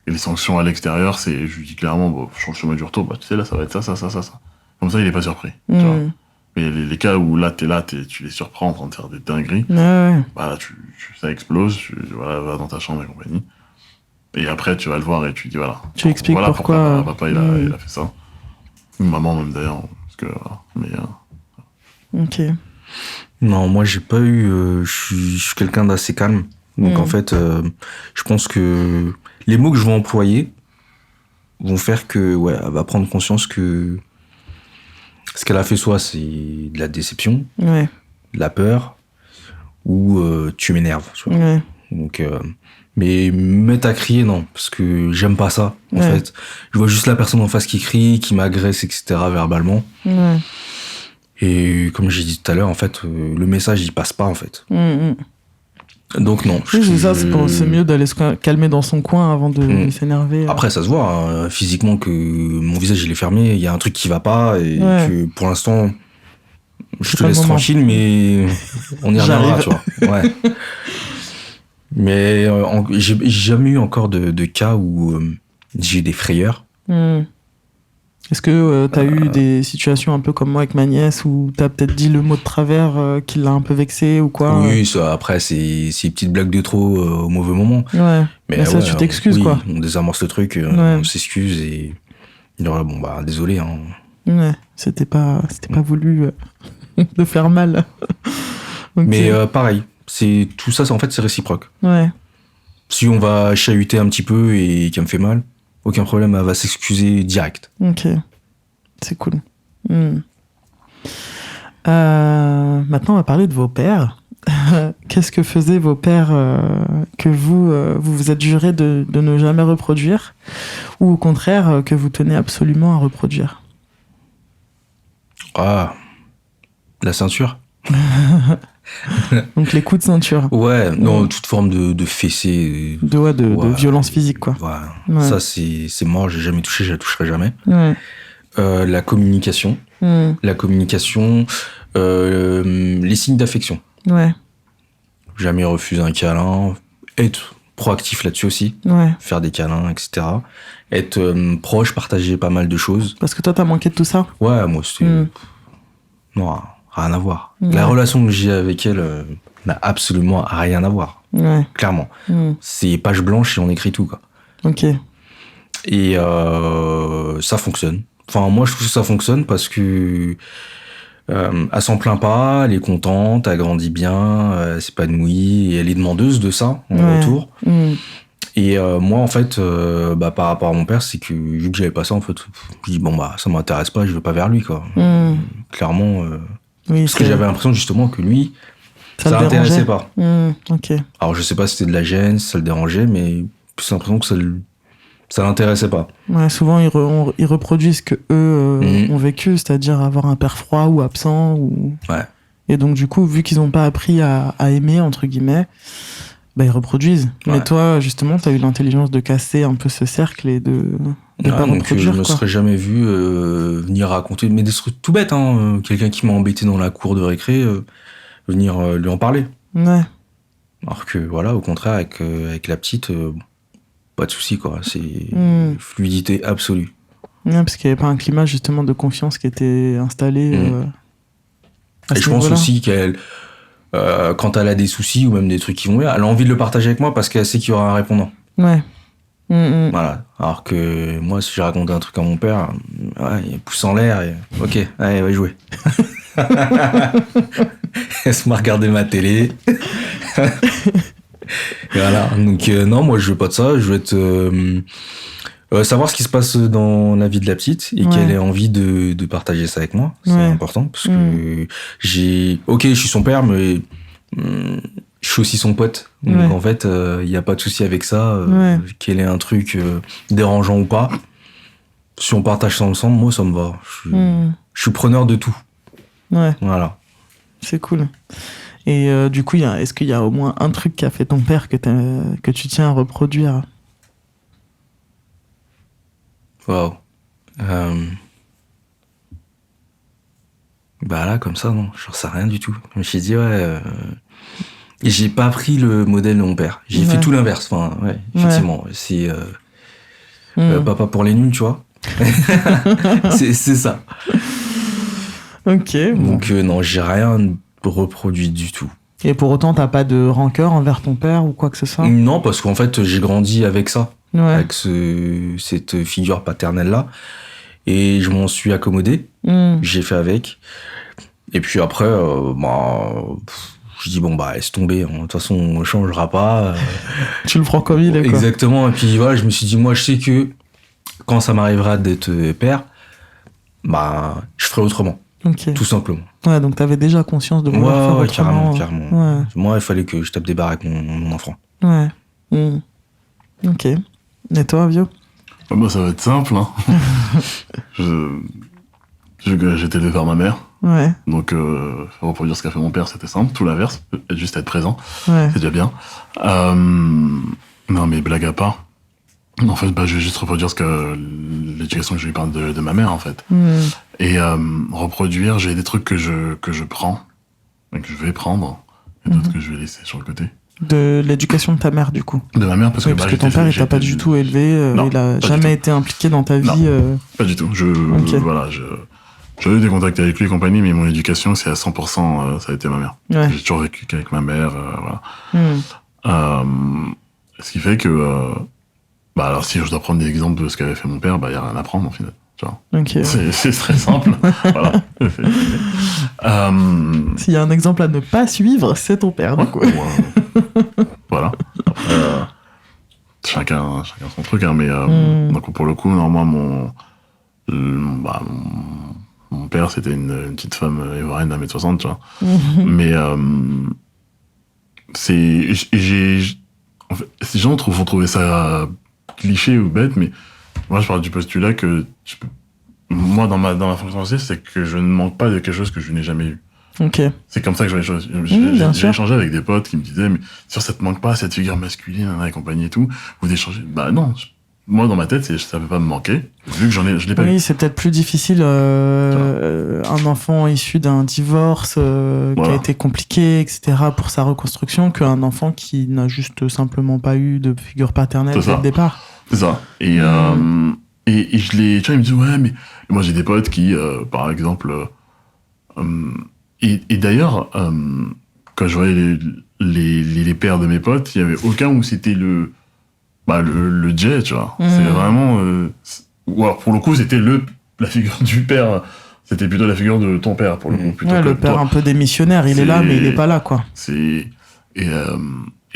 Speaker 2: les sanctions à l'extérieur, je lui dis clairement, bon, change le chemin du retour, bah, tu sais, là, ça va être ça. Comme ça, il est pas surpris, tu vois. Mais les cas où là, tu les surprends en train de faire des dingueries, bah là, ça explose, voilà, va dans ta chambre et compagnie. Et après, tu vas le voir et tu dis, voilà.
Speaker 1: Tu expliques
Speaker 2: voilà
Speaker 1: pourquoi
Speaker 2: papa, il a fait ça. Ou maman, même d'ailleurs, parce que, voilà. Mais,
Speaker 1: Ok.
Speaker 3: Non, moi, j'ai pas eu... je suis quelqu'un d'assez calme. Donc, en fait, je pense que les mots que je vais employer vont faire que, ouais, elle va prendre conscience que ce qu'elle a fait, soit c'est de la déception, de la peur, ou tu m'énerves. Tu vois.
Speaker 1: Ouais.
Speaker 3: Donc, mais me mettre à crier, non, parce que j'aime pas ça, en fait. Je vois juste la personne en face qui crie, qui m'agresse, etc., verbalement.
Speaker 1: Ouais.
Speaker 3: Et comme j'ai dit tout à l'heure, en fait, le message, il passe pas, en fait. Donc non.
Speaker 1: Oui, c'est ça, c'est mieux d'aller se calmer dans son coin avant de s'énerver.
Speaker 3: Après, ça se voit, hein, physiquement, que mon visage, il est fermé, il y a un truc qui va pas, et que pour l'instant, je te laisse tranquille, mais on y reviendra, tu vois. Ouais. Mais j'ai jamais eu encore de cas où j'ai eu des frayeurs.
Speaker 1: Est-ce que t'as eu des situations un peu comme moi avec ma nièce où t'as peut-être dit le mot de travers qui l'a un peu vexé ou quoi?
Speaker 3: Oui, ça, après, c'est une petite blague de trop au mauvais moment.
Speaker 1: Ouais.
Speaker 3: Mais
Speaker 1: ça, tu t'excuses, quoi.
Speaker 3: On désamorce le truc, on s'excuse et... bon, bah, désolé, hein.
Speaker 1: Ouais, c'était pas voulu de faire mal. Okay.
Speaker 3: Mais pareil, tout ça, en fait, c'est réciproque.
Speaker 1: Ouais.
Speaker 3: Si on va chahuter un petit peu et qu'elle me fait mal, aucun problème, elle va s'excuser direct.
Speaker 1: Ok, c'est cool. Maintenant, on va parler de vos pères. Qu'est-ce que faisaient vos pères que vous êtes jurés de ne jamais reproduire, ou au contraire que vous tenez absolument à reproduire?
Speaker 3: Ah, la ceinture.
Speaker 1: Donc les coups de ceinture.
Speaker 3: Ouais, non, toute forme de fessée.
Speaker 1: De violence physique, quoi.
Speaker 3: Ouais. Ça, c'est mort, j'ai jamais touché, je la toucherai jamais.
Speaker 1: Ouais.
Speaker 3: La communication. La communication, les signes d'affection.
Speaker 1: Ouais.
Speaker 3: Jamais refuser un câlin, être proactif là-dessus aussi.
Speaker 1: Ouais. Faire
Speaker 3: des câlins, etc. Être proche, partager pas mal de choses.
Speaker 1: Parce que toi, t'as manqué de tout ça?
Speaker 3: Ouais, moi, c'était... Non, rien à voir. La relation que j'ai avec elle n'a absolument rien à voir. Ouais. Clairement. C'est page blanche et on écrit tout, quoi.
Speaker 1: Ok.
Speaker 3: Et ça fonctionne. Enfin, moi, je trouve que ça fonctionne parce que elle s'en plaint pas, elle est contente, elle grandit bien, elle s'épanouit, et elle est demandeuse de ça en retour. Et moi, en fait, par rapport à mon père, c'est que vu que j'avais pas ça, en fait, je dis bon bah ça m'intéresse pas, je vais pas vers lui, quoi. Clairement, parce que j'avais l'impression justement que lui, ça l'intéressait pas.
Speaker 1: Okay.
Speaker 3: Alors je sais pas si c'était de la gêne, si ça le dérangeait, mais j'ai l'impression que ça l'intéressait pas.
Speaker 1: Ouais, souvent ils reproduisent ce que eux ont vécu, c'est-à-dire avoir un père froid ou absent.
Speaker 3: Ouais.
Speaker 1: Et donc du coup, vu qu'ils n'ont pas appris à aimer, entre guillemets, bah, ils reproduisent. Ouais. Mais toi, justement, t'as eu l'intelligence de casser un peu ce cercle et de pas reproduire.
Speaker 3: Je me serais jamais vu venir raconter, mais des trucs tout bêtes, hein. Quelqu'un qui m'a embêté dans la cour de récré, venir lui en parler.
Speaker 1: Ouais.
Speaker 3: Alors que voilà, au contraire, avec la petite, pas de souci, quoi. C'est fluidité absolue.
Speaker 1: Ouais, parce qu'il n'y avait pas un climat justement de confiance qui était installé.
Speaker 3: Et je pense aussi qu'elle, quand elle a des soucis ou même des trucs qui vont bien, elle a envie de le partager avec moi parce qu'elle sait qu'il y aura un répondant.
Speaker 1: Ouais.
Speaker 3: Voilà. Alors que moi, si j'ai raconté un truc à mon père, il pousse en l'air et ok, allez, va jouer. Laisse-moi regarder ma télé. Voilà. Donc non, moi je veux pas de ça. Je veux être savoir ce qui se passe dans la vie de la petite et qu'elle ait envie de partager ça avec moi. C'est important parce que je suis son père, mais je suis aussi son pote. Donc,
Speaker 1: Ouais.
Speaker 3: en fait, il n'y a pas de souci avec ça.
Speaker 1: Ouais.
Speaker 3: Qu'il ait un truc dérangeant ou pas. Si on partage ça ensemble, moi, ça me va. Je suis preneur de tout.
Speaker 1: Ouais,
Speaker 3: Voilà.
Speaker 1: c'est cool. Et du coup, est-ce qu'il y a au moins un truc qu'a fait ton père que tu tiens à reproduire?
Speaker 3: Waouh. Bah là, comme ça, non, j'en sais rien du tout. Je me suis dit, ouais. Et j'ai pas pris le modèle de mon père. J'ai fait tout l'inverse. Enfin, ouais, effectivement. C'est papa pour les nuls, tu vois. c'est ça.
Speaker 1: Ok. Bon.
Speaker 3: Donc, non, j'ai rien reproduit du tout.
Speaker 1: Et pour autant, t'as pas de rancœur envers ton père ou quoi que ce soit?
Speaker 3: Non, parce qu'en fait, j'ai grandi avec ça.
Speaker 1: Ouais.
Speaker 3: Avec cette figure paternelle-là. Et je m'en suis accommodé. J'ai fait avec. Et puis après, je dis, bon, bah, laisse tomber. De toute façon, on ne changera pas.
Speaker 1: Tu le prends comme il est, quoi.
Speaker 3: Exactement. Et puis voilà, je me suis dit, moi, je sais que quand ça m'arrivera d'être père, bah, je ferai autrement.
Speaker 1: Ok.
Speaker 3: Tout simplement.
Speaker 1: Ouais, donc t'avais déjà conscience de vouloir faire autrement.
Speaker 3: Carrément.
Speaker 1: Ouais.
Speaker 3: Moi, il fallait que je tape des barres avec mon enfant.
Speaker 1: Ouais. Ok. Et toi, Vio?
Speaker 2: Moi, ça va être simple. Hein. J'étais élevé par ma mère.
Speaker 1: Ouais.
Speaker 2: Donc, reproduire ce qu'a fait mon père, c'était simple. Tout l'inverse. Juste être présent.
Speaker 1: Ouais.
Speaker 2: C'est déjà bien. Non, mais blague à part. En fait, je vais juste reproduire l'éducation que j'ai eue de ma mère, en fait. Et reproduire, j'ai des trucs que je prends, et que je vais prendre, et d'autres que je vais laisser sur le côté.
Speaker 1: De l'éducation de ta mère, du coup.
Speaker 2: De ma mère, parce
Speaker 1: Oui, parce que ton père, il t'a pas du tout élevé,
Speaker 2: Non,
Speaker 1: il a
Speaker 2: pas
Speaker 1: jamais été impliqué dans ta vie.
Speaker 2: Pas du tout.
Speaker 1: Ok.
Speaker 2: Voilà, j'ai eu des contacts avec lui et compagnie, mais mon éducation, c'est à 100%, ça a été ma mère.
Speaker 1: Ouais.
Speaker 2: J'ai toujours vécu qu'avec ma mère, voilà. Ce qui fait que, alors si je dois prendre des exemples de ce qu'avait fait mon père, y a rien à prendre, en final. Tu vois.
Speaker 1: Ok.
Speaker 2: C'est très simple. Voilà.
Speaker 1: S'il y a un exemple à ne pas suivre, c'est ton père, du coup.
Speaker 2: Voilà. Après, chacun son truc, hein, mais donc pour le coup, non, moi, mon père, c'était une petite femme ivoirienne d'1m60, tu vois. Mais en fait, ces gens vont trouver ça cliché ou bête, mais moi, je parle du postulat que moi, dans ma fonction aussi, c'est que je ne manque pas de quelque chose que je n'ai jamais eu.
Speaker 1: Ok.
Speaker 2: C'est comme ça que je vois les choses. J'ai échangé avec des potes qui me disaient, mais ça te manque pas, cette figure masculine, et compagnie et tout. Vous échangez. Bah non. Moi, dans ma tête, ça peut pas me manquer, vu que je l'ai pas eu.
Speaker 1: Oui, c'est peut-être plus difficile, un enfant issu d'un divorce, qui a été compliqué, etc., pour sa reconstruction, qu'un enfant qui n'a juste simplement pas eu de figure paternelle dès le départ.
Speaker 2: C'est ça. Et je l'ai, tu vois, ils me disent, ouais, mais moi, j'ai des potes qui, par exemple, et d'ailleurs, quand je voyais les pères de mes potes, il y avait aucun où c'était le Jay, tu vois. C'est vraiment, ou alors, pour le coup, c'était la figure du père. C'était plutôt la figure de ton père, pour le coup. Plutôt
Speaker 1: le père un peu démissionnaire, il est là, mais il est pas là, quoi.
Speaker 2: Et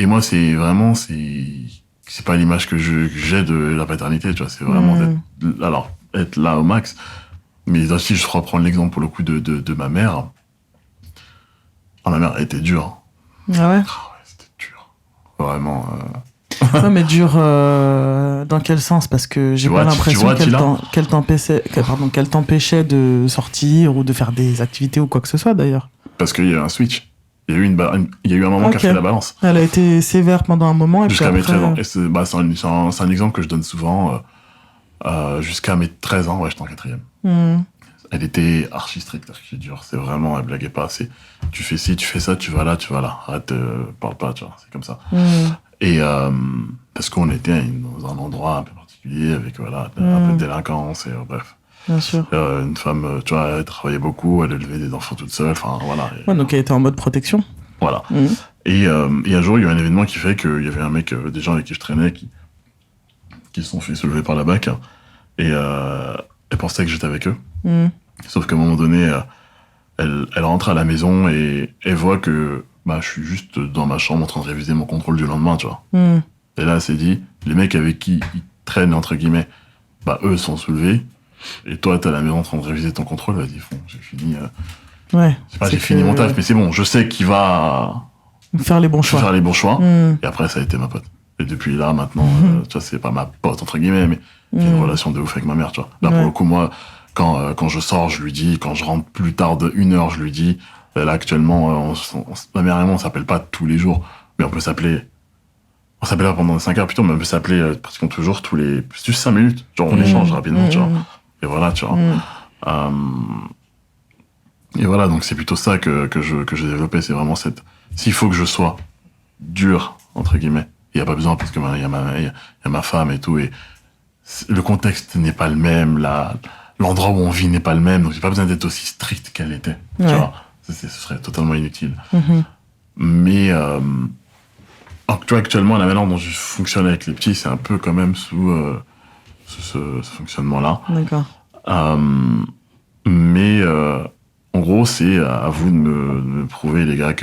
Speaker 2: moi, c'est vraiment, c'est pas l'image que j'ai de la paternité, tu vois. C'est vraiment être là au max. Mais aussi, je reprends l'exemple pour le coup de ma mère. Ma mère, elle était dure.
Speaker 1: Ah ouais?
Speaker 2: C'était dur. Vraiment.
Speaker 1: Ouais, mais dur dans quel sens? Parce que j'ai pas l'impression qu'elle t'empêchait de sortir ou de faire des activités ou quoi que ce soit, d'ailleurs.
Speaker 2: Parce qu'il y a eu un switch. Il y a eu un moment qui a fait la balance.
Speaker 1: Elle a été sévère pendant un moment. Et
Speaker 2: jusqu'à
Speaker 1: puis après...
Speaker 2: mes 13 ans. C'est un exemple que je donne souvent. Jusqu'à mes 13 ans, j'étais en 4e. Elle était archi stricte, archi dure. C'est vraiment, elle blaguait pas. Tu fais ci, tu fais ça, tu vas là. Arrête, parle pas, tu vois. C'est comme ça. Et parce qu'on était dans un endroit un peu particulier avec un peu de délinquance et bref.
Speaker 1: Bien sûr.
Speaker 2: Une femme, tu vois, elle travaillait beaucoup, elle élevait des enfants toute seule, enfin voilà.
Speaker 1: Ouais, donc elle était en mode protection.
Speaker 2: Voilà. Et un jour, il y a eu un événement qui fait qu'il y avait un mec, des gens avec qui je traînais, qui se sont fait soulever par la BAC, et elle pensait que j'étais avec eux. Sauf qu'à un moment donné, elle rentre à la maison et elle voit que je suis juste dans ma chambre en train de réviser mon contrôle du lendemain, tu vois. Et là, elle s'est dit, les mecs avec qui ils traînent, entre guillemets, eux sont soulevés, et toi, t'es à la maison en train de réviser ton contrôle, vas-y, j'ai fini...
Speaker 1: Ouais.
Speaker 2: j'ai fini mon taf, mais c'est bon, je sais qu'il va
Speaker 1: Faire les bons choix.
Speaker 2: Faire les bons choix.
Speaker 1: Mm.
Speaker 2: Et après, ça a été ma pote. Et depuis là, maintenant, tu vois, c'est pas ma pote, entre guillemets, mais j'ai une relation de ouf avec ma mère, tu vois. Là, pour le coup, moi, quand je sors, je lui dis, quand je rentre plus tard de 1 heure, je lui dis, là, actuellement, ma mère et moi, on s'appelle pas tous les jours, mais on s'appelle pas pendant 5 heures, plutôt, mais on peut s'appeler pratiquement toujours juste 5 minutes. Genre, on échange rapidement, tu vois. Et voilà, tu vois. Et voilà, donc c'est plutôt ça que j'ai développé, c'est vraiment s'il faut que je sois dur, entre guillemets, il y a pas besoin, parce que il y a ma femme et tout, et le contexte n'est pas le même, l'endroit où on vit n'est pas le même, donc j'ai pas besoin d'être aussi strict qu'elle était, tu vois. Ce serait totalement inutile. Mais, tu vois, actuellement, la manière dont je fonctionne avec les petits, c'est un peu quand même sous ce fonctionnement-là.
Speaker 1: D'accord.
Speaker 2: Mais en gros, c'est à vous de me prouver, les gars,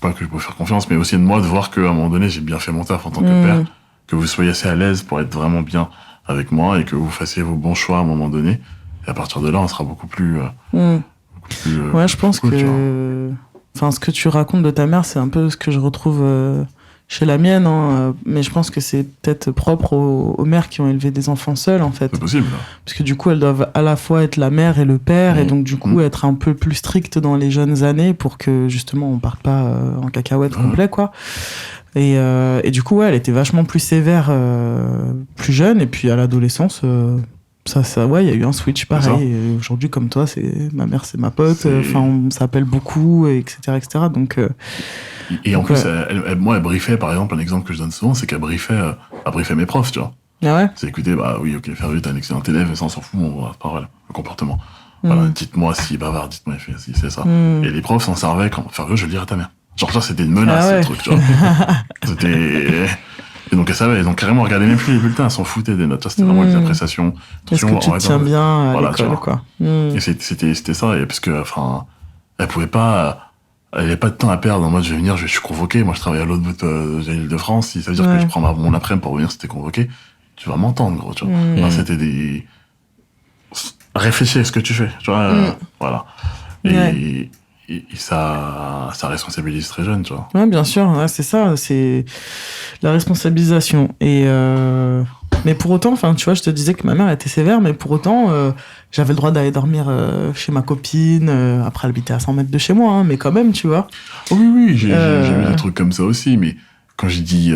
Speaker 2: pas que je peux faire confiance, mais aussi de moi de voir qu'à un moment donné, j'ai bien fait mon taf en tant que père, que vous soyez assez à l'aise pour être vraiment bien avec moi et que vous fassiez vos bons choix à un moment donné. Et à partir de là, on sera beaucoup plus...
Speaker 1: ouais, je pense que... Enfin, ce que tu racontes de ta mère, c'est un peu ce que je retrouve chez la mienne, hein, mais je pense que c'est peut-être propre aux mères qui ont élevé des enfants seuls, en fait.
Speaker 2: C'est possible.
Speaker 1: Parce que du coup, elles doivent à la fois être la mère et le père, et donc du coup être un peu plus strictes dans les jeunes années pour que justement on parte pas en cacahuète complet, quoi. Et du coup, ouais, elle était vachement plus sévère plus jeune, et puis à l'adolescence... ouais, il y a eu un switch pareil. Et aujourd'hui, comme toi, ma mère, c'est ma pote. Enfin, on s'appelle beaucoup, etc., etc. Donc.
Speaker 2: Et en plus, elle briefait, par exemple, un exemple que je donne souvent, c'est qu'elle briefait mes profs, tu vois.
Speaker 1: Ah ouais.
Speaker 2: C'est écoutez, bah oui, ok, Fervieux, t'es un excellent élève, mais ça, on s'en fout, c'est pas vrai, le comportement. Voilà, dites-moi s'il bavard, dites-moi si c'est ça. Et les profs s'en servaient quand Fervieux, je le dirai à ta mère. Genre, ça, c'était une menace, ce truc, tu vois. Et donc, elle savait, ils ont carrément regardé même plus les bulletins, elles s'en foutaient des notes. Ça, c'était vraiment des appréciations.
Speaker 1: Est-ce que tu te tiens bien à l'école, quoi.
Speaker 2: Et c'était ça, et parce que, enfin, elle avait pas de temps à perdre. En mode, je vais venir, je suis convoqué. Moi, je travaille à l'autre bout de l'île de France. Si ça veut dire que je prends mon après-midi pour venir si t'es convoqué, tu vas m'entendre, gros, tu vois. Enfin, c'était réfléchis à ce que tu fais, tu vois. Voilà. Et ça responsabilise très jeune, tu vois.
Speaker 1: Ouais, bien sûr, ouais, c'est ça, c'est la responsabilisation. Mais pour autant, enfin, tu vois, je te disais que ma mère était sévère, mais pour autant, j'avais le droit d'aller dormir chez ma copine. Après, elle habitait à 100 mètres de chez moi, hein, mais quand même, tu vois.
Speaker 2: Oui, j'ai vu des trucs comme ça aussi, mais quand je dis,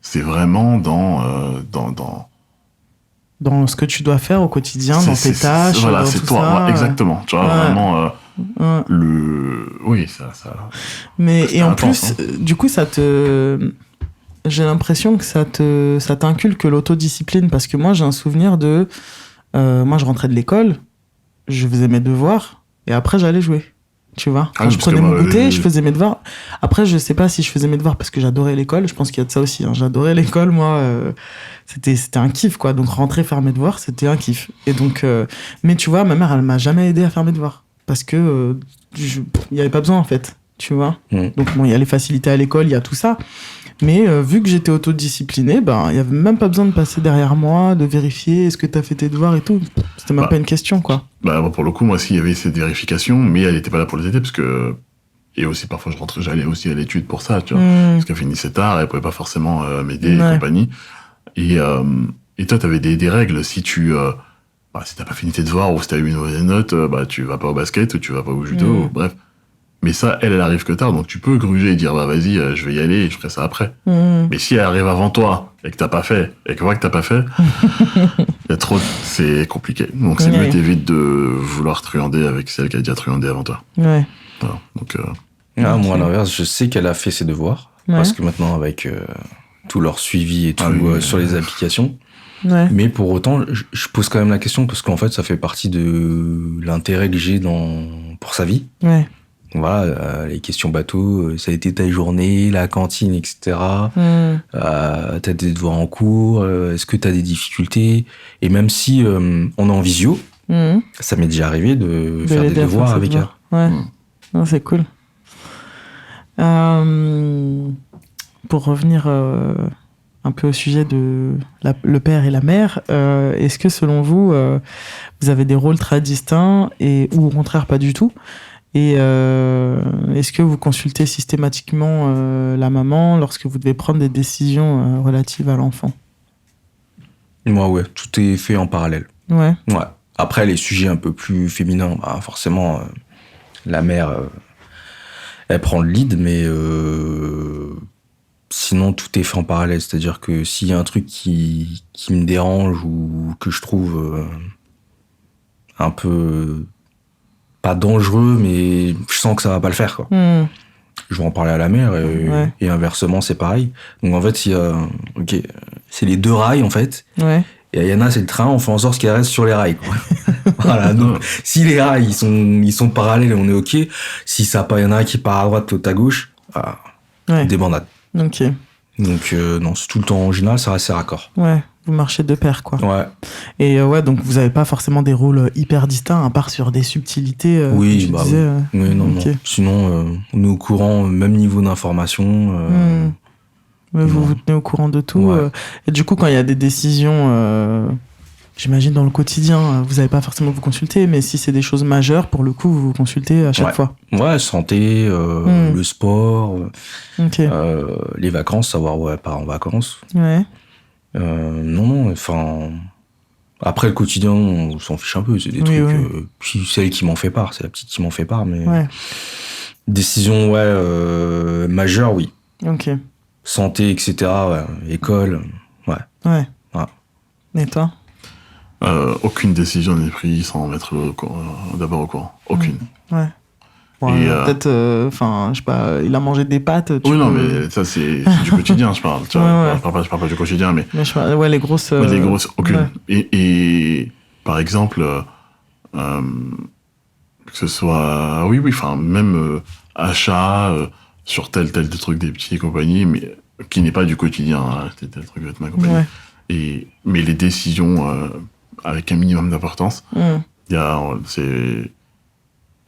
Speaker 2: c'est vraiment
Speaker 1: dans ce que tu dois faire au quotidien, dans tes tâches,
Speaker 2: voilà,
Speaker 1: dans
Speaker 2: c'est
Speaker 1: tout
Speaker 2: toi,
Speaker 1: ça.
Speaker 2: exactement. Tu vois, vraiment, oui, ça.
Speaker 1: Mais, et en
Speaker 2: intense,
Speaker 1: plus, du coup, j'ai l'impression que ça t'inculque l'autodiscipline, parce que moi, j'ai un souvenir moi, je rentrais de l'école, je faisais mes devoirs, et après, j'allais jouer. Tu vois, quand je prenais mon goûter, je faisais mes devoirs. Après, je sais pas si je faisais mes devoirs parce que j'adorais l'école. Je pense qu'il y a de ça aussi, hein. J'adorais l'école, moi. C'était un kiff, quoi. Donc, rentrer faire mes devoirs, c'était un kiff. Et donc, mais tu vois, ma mère, elle m'a jamais aidé à faire mes devoirs. Parce que il y avait pas besoin, en fait. Tu vois. Donc, bon, il y a les facilités à l'école, il y a tout ça. Mais vu que j'étais autodiscipliné, ben, il y avait même pas besoin de passer derrière moi, de vérifier est-ce que t'as fait tes devoirs et tout. C'était même pas une question, quoi.
Speaker 2: Bah, pour le coup, moi, s'il y avait cette vérification, mais elle était pas là pour les aider, parce que, et aussi, parfois, j'allais aussi à l'étude pour ça, tu vois. Parce qu'elle finissait tard, elle pouvait pas forcément m'aider et compagnie. Et toi, t'avais des règles. Si si t'as pas fini tes devoirs, ou si t'as eu une mauvaise note, bah, tu vas pas au basket, ou tu vas pas au judo, bref. Mais ça, elle arrive que tard, donc tu peux gruger et dire, bah, vas-y, je vais y aller et je ferai ça après. Mais si elle arrive avant toi, et que t'as pas fait, et que voit que t'as pas fait, c'est compliqué. Donc c'est mieux t'évites de vouloir truander avec celle qui a déjà truandé avant toi.
Speaker 1: Ouais.
Speaker 2: Voilà. Donc,
Speaker 3: moi, à l'inverse, je sais qu'elle a fait ses devoirs. Parce que maintenant, avec tout leur suivi et tout sur les applications.
Speaker 1: Ouais.
Speaker 3: Mais pour autant, je pose quand même la question, parce qu'en fait, ça fait partie de l'intérêt que j'ai pour sa vie.
Speaker 1: Ouais.
Speaker 3: Voilà, les questions bateau, ça a été ta journée, la cantine, etc. T'as des devoirs en cours, est-ce que t'as des difficultés? Et même si on est en visio, ça m'est déjà arrivé de faire des devoirs avec elle.
Speaker 1: Ouais, non, c'est cool. Pour revenir un peu au sujet de le père et la mère, est-ce que selon vous, vous avez des rôles très distincts ou au contraire pas du tout? Et est-ce que vous consultez systématiquement la maman lorsque vous devez prendre des décisions relatives à l'enfant?
Speaker 3: Moi, ouais, tout est fait en parallèle.
Speaker 1: Ouais.
Speaker 3: Ouais. Après, les sujets un peu plus féminins, bah, forcément, la mère, elle prend le lead, mais sinon, tout est fait en parallèle. C'est-à-dire que s'il y a un truc qui me dérange ou que je trouve un peu pas dangereux, mais je sens que ça va pas le faire, quoi. Je vais en parler à la mère et inversement, c'est pareil. Donc, en fait, il y a, c'est les deux rails, en fait.
Speaker 1: Ouais.
Speaker 3: Et Ayana, c'est le train, on fait en sorte qu'il reste sur les rails, quoi. Voilà, donc, si les rails, ils sont parallèles et on est OK, si ça pas, y en a un qui part à droite, l'autre à gauche, débandade.
Speaker 1: Ok.
Speaker 3: Donc, non, c'est tout le temps, en général, ça reste raccord.
Speaker 1: Ouais, vous marchez de pair, quoi.
Speaker 3: Ouais.
Speaker 1: Et ouais, donc vous avez pas forcément des rôles hyper distincts, à part sur des subtilités,
Speaker 3: oui,
Speaker 1: que tu
Speaker 3: bah
Speaker 1: disais.
Speaker 3: oui. Oui, non, non. Sinon, on est au courant, même niveau d'information.
Speaker 1: Mais vous tenez au courant de tout.
Speaker 3: Ouais.
Speaker 1: Et du coup, quand il y a des décisions, j'imagine dans le quotidien, vous n'avez pas forcément vous consulter, mais si c'est des choses majeures, pour le coup, vous vous consultez à chaque fois.
Speaker 3: Ouais, santé, le sport, les vacances, savoir part en vacances.
Speaker 1: Ouais.
Speaker 3: Non, enfin... Après, le quotidien, on s'en fiche un peu. C'est des trucs... puis c'est elle qui m'en fait part. C'est la petite qui m'en fait part, mais...
Speaker 1: Ouais.
Speaker 3: Décision, majeure, oui.
Speaker 1: Ok.
Speaker 3: Santé, etc., école,
Speaker 1: Ouais. Et toi?
Speaker 2: Aucune décision n'est prise sans mettre d'abord au courant. Aucune.
Speaker 1: Ouais. Bon, peut-être, je sais pas, il a mangé des pâtes.
Speaker 2: Non, mais ça, c'est du quotidien, je parle. Tu vois, je parle pas du quotidien, mais
Speaker 1: les grosses.
Speaker 2: Les grosses, aucune.
Speaker 1: Ouais.
Speaker 2: Et par exemple, que ce soit, même achat sur tel truc des petits et compagnie, mais qui n'est pas du quotidien, acheter tel truc de ma compagnie.
Speaker 1: Ouais.
Speaker 2: Mais les décisions avec un minimum d'importance, c'est...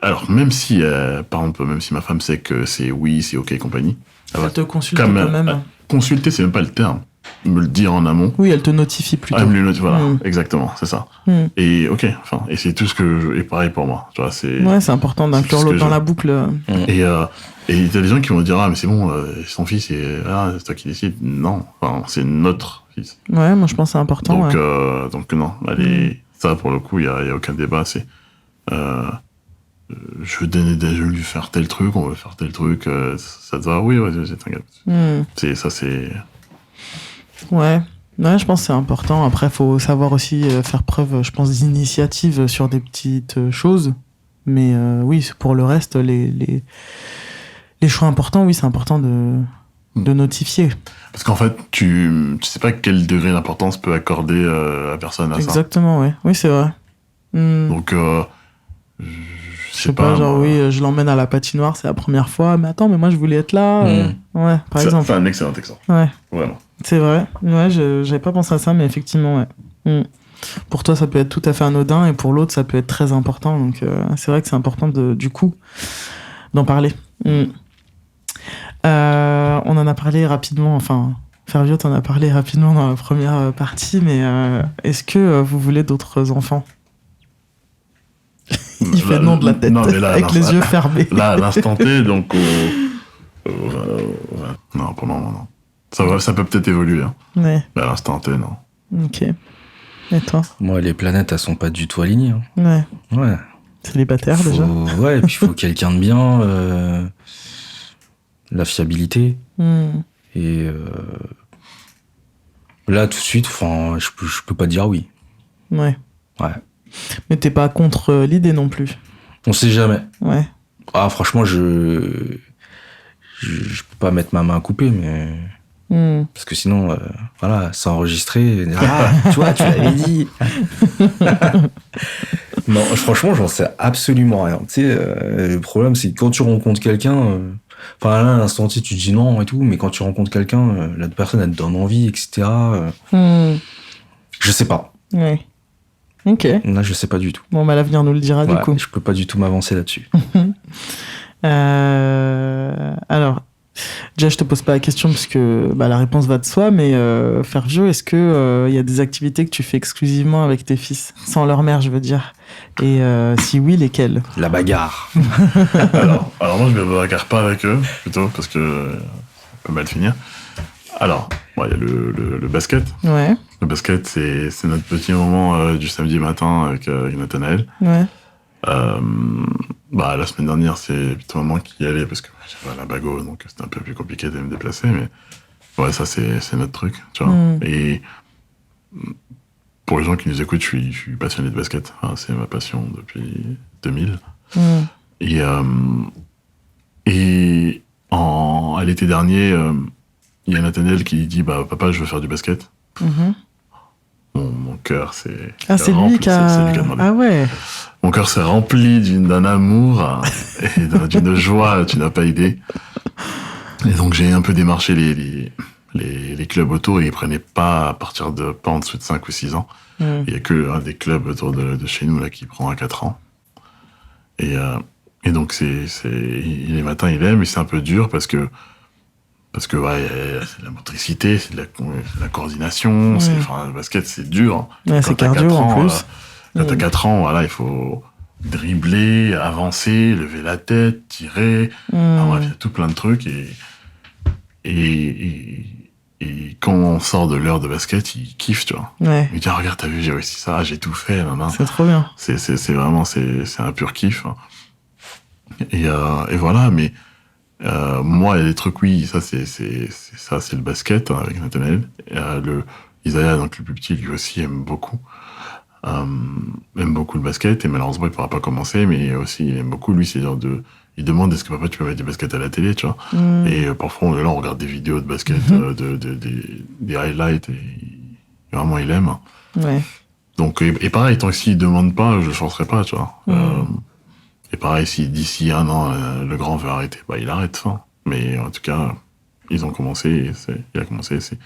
Speaker 2: Alors, même si, par exemple, même si ma femme sait que c'est ok, compagnie.
Speaker 1: Elle te consulte quand même.
Speaker 2: Consulter, c'est même pas le terme. Me le dire en amont.
Speaker 1: Oui, elle te notifie plutôt.
Speaker 2: Elle me le notifie, voilà, exactement, c'est ça. Et et c'est tout ce que et pareil pour moi. Tu vois, c'est
Speaker 1: important d'inclure l'autre dans la boucle.
Speaker 2: Et il y a des gens qui vont dire, mais c'est bon, son fils, c'est toi qui décides. Non, c'est notre fils.
Speaker 1: Ouais, moi je pense que c'est important.
Speaker 2: Donc non, allez, ça pour le coup, il y a aucun débat. C'est je veux lui faire tel truc, on veut faire tel truc, ça te va? Oui, t'inquiète. C'est...
Speaker 1: Ouais, je pense que c'est important. Après, il faut savoir aussi faire preuve, je pense, d'initiative sur des petites choses. Mais oui, pour le reste, les choix importants, oui, c'est important de notifier.
Speaker 2: Parce qu'en fait, tu sais pas quel degré d'importance peut accorder la personne à ça.
Speaker 1: Exactement, ouais. Oui, c'est vrai.
Speaker 2: Donc,
Speaker 1: je sais pas, je l'emmène à la patinoire, c'est la première fois, mais attends, mais moi je voulais être là. Ouais, par exemple.
Speaker 2: C'est un excellent exemple.
Speaker 1: Ouais.
Speaker 2: Vraiment.
Speaker 1: C'est vrai. Ouais, j'avais pas pensé à ça, mais effectivement, ouais. Pour toi, ça peut être tout à fait anodin, et pour l'autre, ça peut être très important. Donc, c'est vrai que c'est important du coup d'en parler. On en a parlé rapidement, Fervio t'en a parlé rapidement dans la première partie, mais est-ce que vous voulez d'autres enfants? Il fait non de la tête, avec les yeux fermés.
Speaker 2: Là, à l'instant T, donc non, pour le moment, non. Ça peut peut-être évoluer. Hein.
Speaker 1: Ouais.
Speaker 2: Mais à l'instant T, non.
Speaker 1: Ok. Et toi?
Speaker 3: Moi, les planètes, elles sont pas du tout alignées.
Speaker 1: Ouais.
Speaker 3: Ouais.
Speaker 1: Célibataire, déjà?
Speaker 3: Ouais, et puis il faut quelqu'un de bien, la fiabilité. Et là, tout de suite, je peux pas dire oui.
Speaker 1: Ouais.
Speaker 3: Ouais.
Speaker 1: Mais t'es pas contre l'idée non plus?
Speaker 3: On sait jamais.
Speaker 1: Ouais.
Speaker 3: Ah, franchement, je peux pas mettre ma main à couper, mais... Parce que sinon, c'est enregistré. Tu vois, tu l'avais dit. Non, franchement, j'en sais absolument rien. Tu sais, le problème, c'est que quand tu rencontres quelqu'un... là, à l'instant T, tu te dis non et tout, mais quand tu rencontres quelqu'un, la personne, elle te donne envie, etc. Je sais pas.
Speaker 1: Ouais. Ok.
Speaker 3: Là, je sais pas du tout.
Speaker 1: Bon, l'avenir nous le dira, du coup.
Speaker 3: Je peux pas du tout m'avancer là-dessus.
Speaker 1: Alors, Déjà, je te pose pas la question parce que la réponse va de soi, mais Fervio, est-ce que y a des activités que tu fais exclusivement avec tes fils, sans leur mère, je veux dire? Et si oui, lesquelles?
Speaker 3: La bagarre.
Speaker 2: Alors moi, je me bagarre pas avec eux, plutôt, parce que ça peut mal finir. Alors, il y a le basket.
Speaker 1: Ouais.
Speaker 2: Le basket, c'est notre petit moment du samedi matin avec Nathanaël.
Speaker 1: Ouais.
Speaker 2: La semaine dernière, c'est plutôt maman qui y allait parce que j'avais la bago, donc c'était un peu plus compliqué de me déplacer, mais ouais, ça c'est notre truc, tu vois. Et pour les gens qui nous écoutent, je suis passionné de basket. Enfin, c'est ma passion depuis 2000. Et à l'été dernier, il y a Nathanaël qui dit papa, je veux faire du basket. Mon cœur, c'est
Speaker 1: lui qui a demandé. Ah ouais.
Speaker 2: Mon cœur s'est rempli d'un amour et d'une joie, tu n'as pas idée. Et donc j'ai un peu démarché les clubs autour et ils prenaient pas pas en dessous de 5 ou 6 ans. Il y a que un des clubs autour de chez nous là qui prend à 4 ans. Et donc les matins il aime, mais c'est un peu dur parce que c'est de la motricité, c'est de la coordination, le basket c'est dur.
Speaker 1: Ouais, c'est cardio en plus.
Speaker 2: Quand t'as 4 ans, voilà, il faut dribbler, avancer, lever la tête, tirer. Enfin, bref, il y a tout plein de trucs. Et quand on sort de l'heure de basket, il kiffe, tu vois.
Speaker 1: Ouais.
Speaker 2: Il dit, regarde, t'as vu, j'ai réussi ça, j'ai tout fait.
Speaker 1: C'est trop bien.
Speaker 2: C'est vraiment, c'est un pur kiff. Et voilà, mais moi, il y a des trucs, oui, ça, c'est le basket avec Nathanaël. Isaiah, donc le plus petit, lui aussi aime beaucoup le basket, et malheureusement il pourra pas commencer, mais aussi il aime beaucoup, lui, c'est genre il demande est-ce que papa tu peux mettre du basket à la télé, tu vois. Et parfois on regarde des vidéos de basket, des highlights, et vraiment il aime.
Speaker 1: Ouais.
Speaker 2: Donc et pareil, tant que s'il demande pas, je le forcerai pas, tu vois. Et pareil, si d'ici 1 an le grand veut arrêter, il arrête, mais en tout cas ils ont commencé, il a commencé, c'est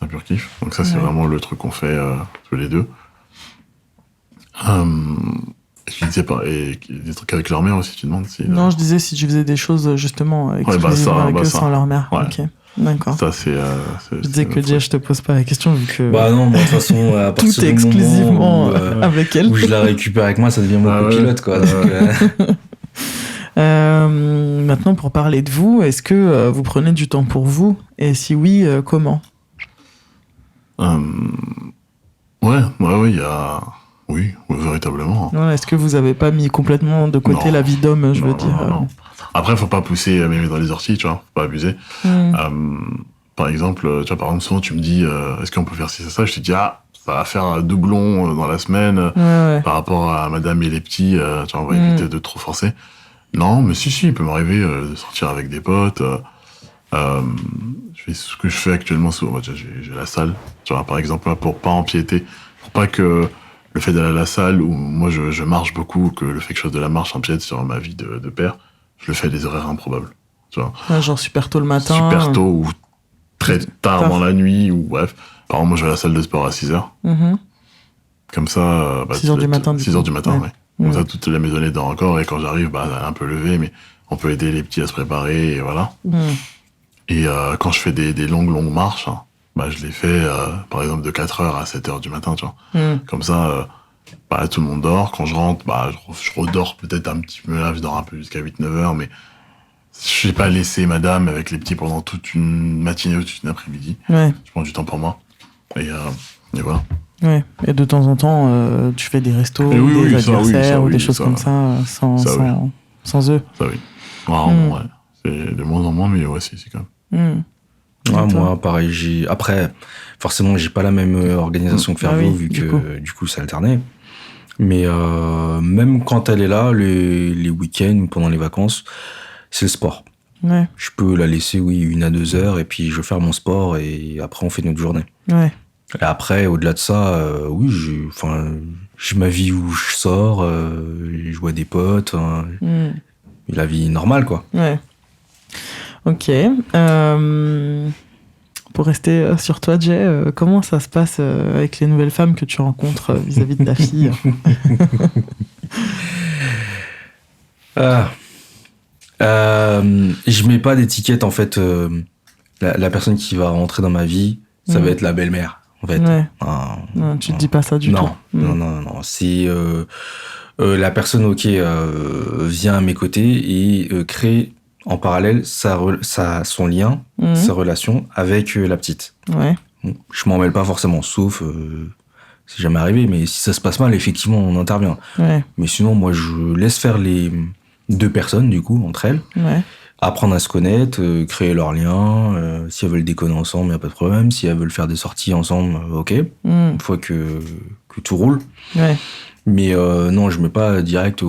Speaker 2: un pur kiff. Donc ça c'est vraiment le truc qu'on fait tous les deux. Je disais pas, et des trucs avec leur mère aussi, tu demandes si.
Speaker 1: Non, je disais si tu faisais des choses justement exclusivement avec eux sans leur mère.
Speaker 2: Ouais.
Speaker 1: Ok, d'accord.
Speaker 2: Ça c'est.
Speaker 1: Je disais que déjà je te pose pas la question vu que.
Speaker 3: Non, moi de toute façon, à partir
Speaker 1: tout est exclusivement avec elle.
Speaker 3: Où je la récupère avec moi, ça devient mon copilote, quoi. Donc,
Speaker 1: maintenant, pour parler de vous, est-ce que vous prenez du temps pour vous? Et si oui, comment?
Speaker 2: Il y a. Oui, véritablement.
Speaker 1: Ouais, est-ce que vous avez pas mis complètement de côté la vie d'homme, je veux dire?
Speaker 2: Non. Après, faut pas pousser mémé dans les orties, tu vois, faut pas abuser. Par exemple, souvent tu me dis, est-ce qu'on peut faire ci, ça? Je te dis, ça va faire un doublon dans la semaine par rapport à madame et les petits, tu vois, on va éviter de trop forcer. Non, mais si, il peut m'arriver de sortir avec des potes. Ce que je fais actuellement souvent, j'ai la salle, tu vois, par exemple, pour pas empiéter, pour pas que le fait d'aller à la salle où moi je marche beaucoup, que le fait que je fasse de la marche empiète sur ma vie de père, je le fais à des horaires improbables, tu vois.
Speaker 1: Genre super tôt le matin.
Speaker 2: Super tôt ou très tard dans la nuit, ou bref. Par exemple, moi je vais à la salle de sport à 6h. Comme ça...
Speaker 1: 6h du matin.
Speaker 2: 6h du matin, ouais. Comme ça, toute la maisonnée dort encore, et quand j'arrive, elle est un peu levée, mais on peut aider les petits à se préparer, et voilà. Et quand je fais des longues marches, je les fais, par exemple, de 4h à 7h du matin, tu vois. Comme ça, tout le monde dort. Quand je rentre, je redors peut-être un petit peu, là, je dors un peu jusqu'à 8-9h, mais je n'ai pas laissé madame avec les petits pendant toute une matinée ou toute une après-midi. Je prends du temps pour moi. Et voilà.
Speaker 1: Ouais. Et de temps en temps, tu fais des restos, des anniversaires ou des choses comme ça, sans eux.
Speaker 2: Ça, oui. Rarement, ouais. C'est de moins en moins, mais ouais, c'est quand même.
Speaker 3: Moi, pareil, après, forcément, j'ai pas la même organisation que Fervio, vu que, du coup, ça alternait. Mais, même quand elle est là, les week-ends ou pendant les vacances, c'est le sport.
Speaker 1: Ouais.
Speaker 3: Je peux la laisser, 1 à 2 heures, et puis je vais faire mon sport, et après, on fait notre journée.
Speaker 1: Ouais.
Speaker 3: Et après, au-delà de ça, j'ai ma vie où je sors, je vois des potes, la vie normale, quoi.
Speaker 1: Ouais. Ok. Pour rester sur toi, Jay, comment ça se passe avec les nouvelles femmes que tu rencontres vis-à-vis de ta fille?
Speaker 3: Je mets pas d'étiquette, en fait. La personne qui va rentrer dans ma vie, ça va être la belle-mère, en fait.
Speaker 1: Ouais. Non, tu te dis pas ça du tout.
Speaker 3: Non. Si la personne, vient à mes côtés et crée en parallèle son lien, sa relation avec la petite.
Speaker 1: Ouais.
Speaker 3: Je m'en mêle pas forcément, sauf c'est jamais arrivé, mais si ça se passe mal, effectivement, on intervient.
Speaker 1: Ouais.
Speaker 3: Mais sinon, moi, je laisse faire les deux personnes, du coup, entre elles.
Speaker 1: Ouais.
Speaker 3: Apprendre à se connaître, créer leur lien. Si elles veulent déconner ensemble, il n'y a pas de problème. Si elles veulent faire des sorties ensemble, ok. Une fois que tout roule.
Speaker 1: Ouais.
Speaker 3: Mais non, je mets pas direct,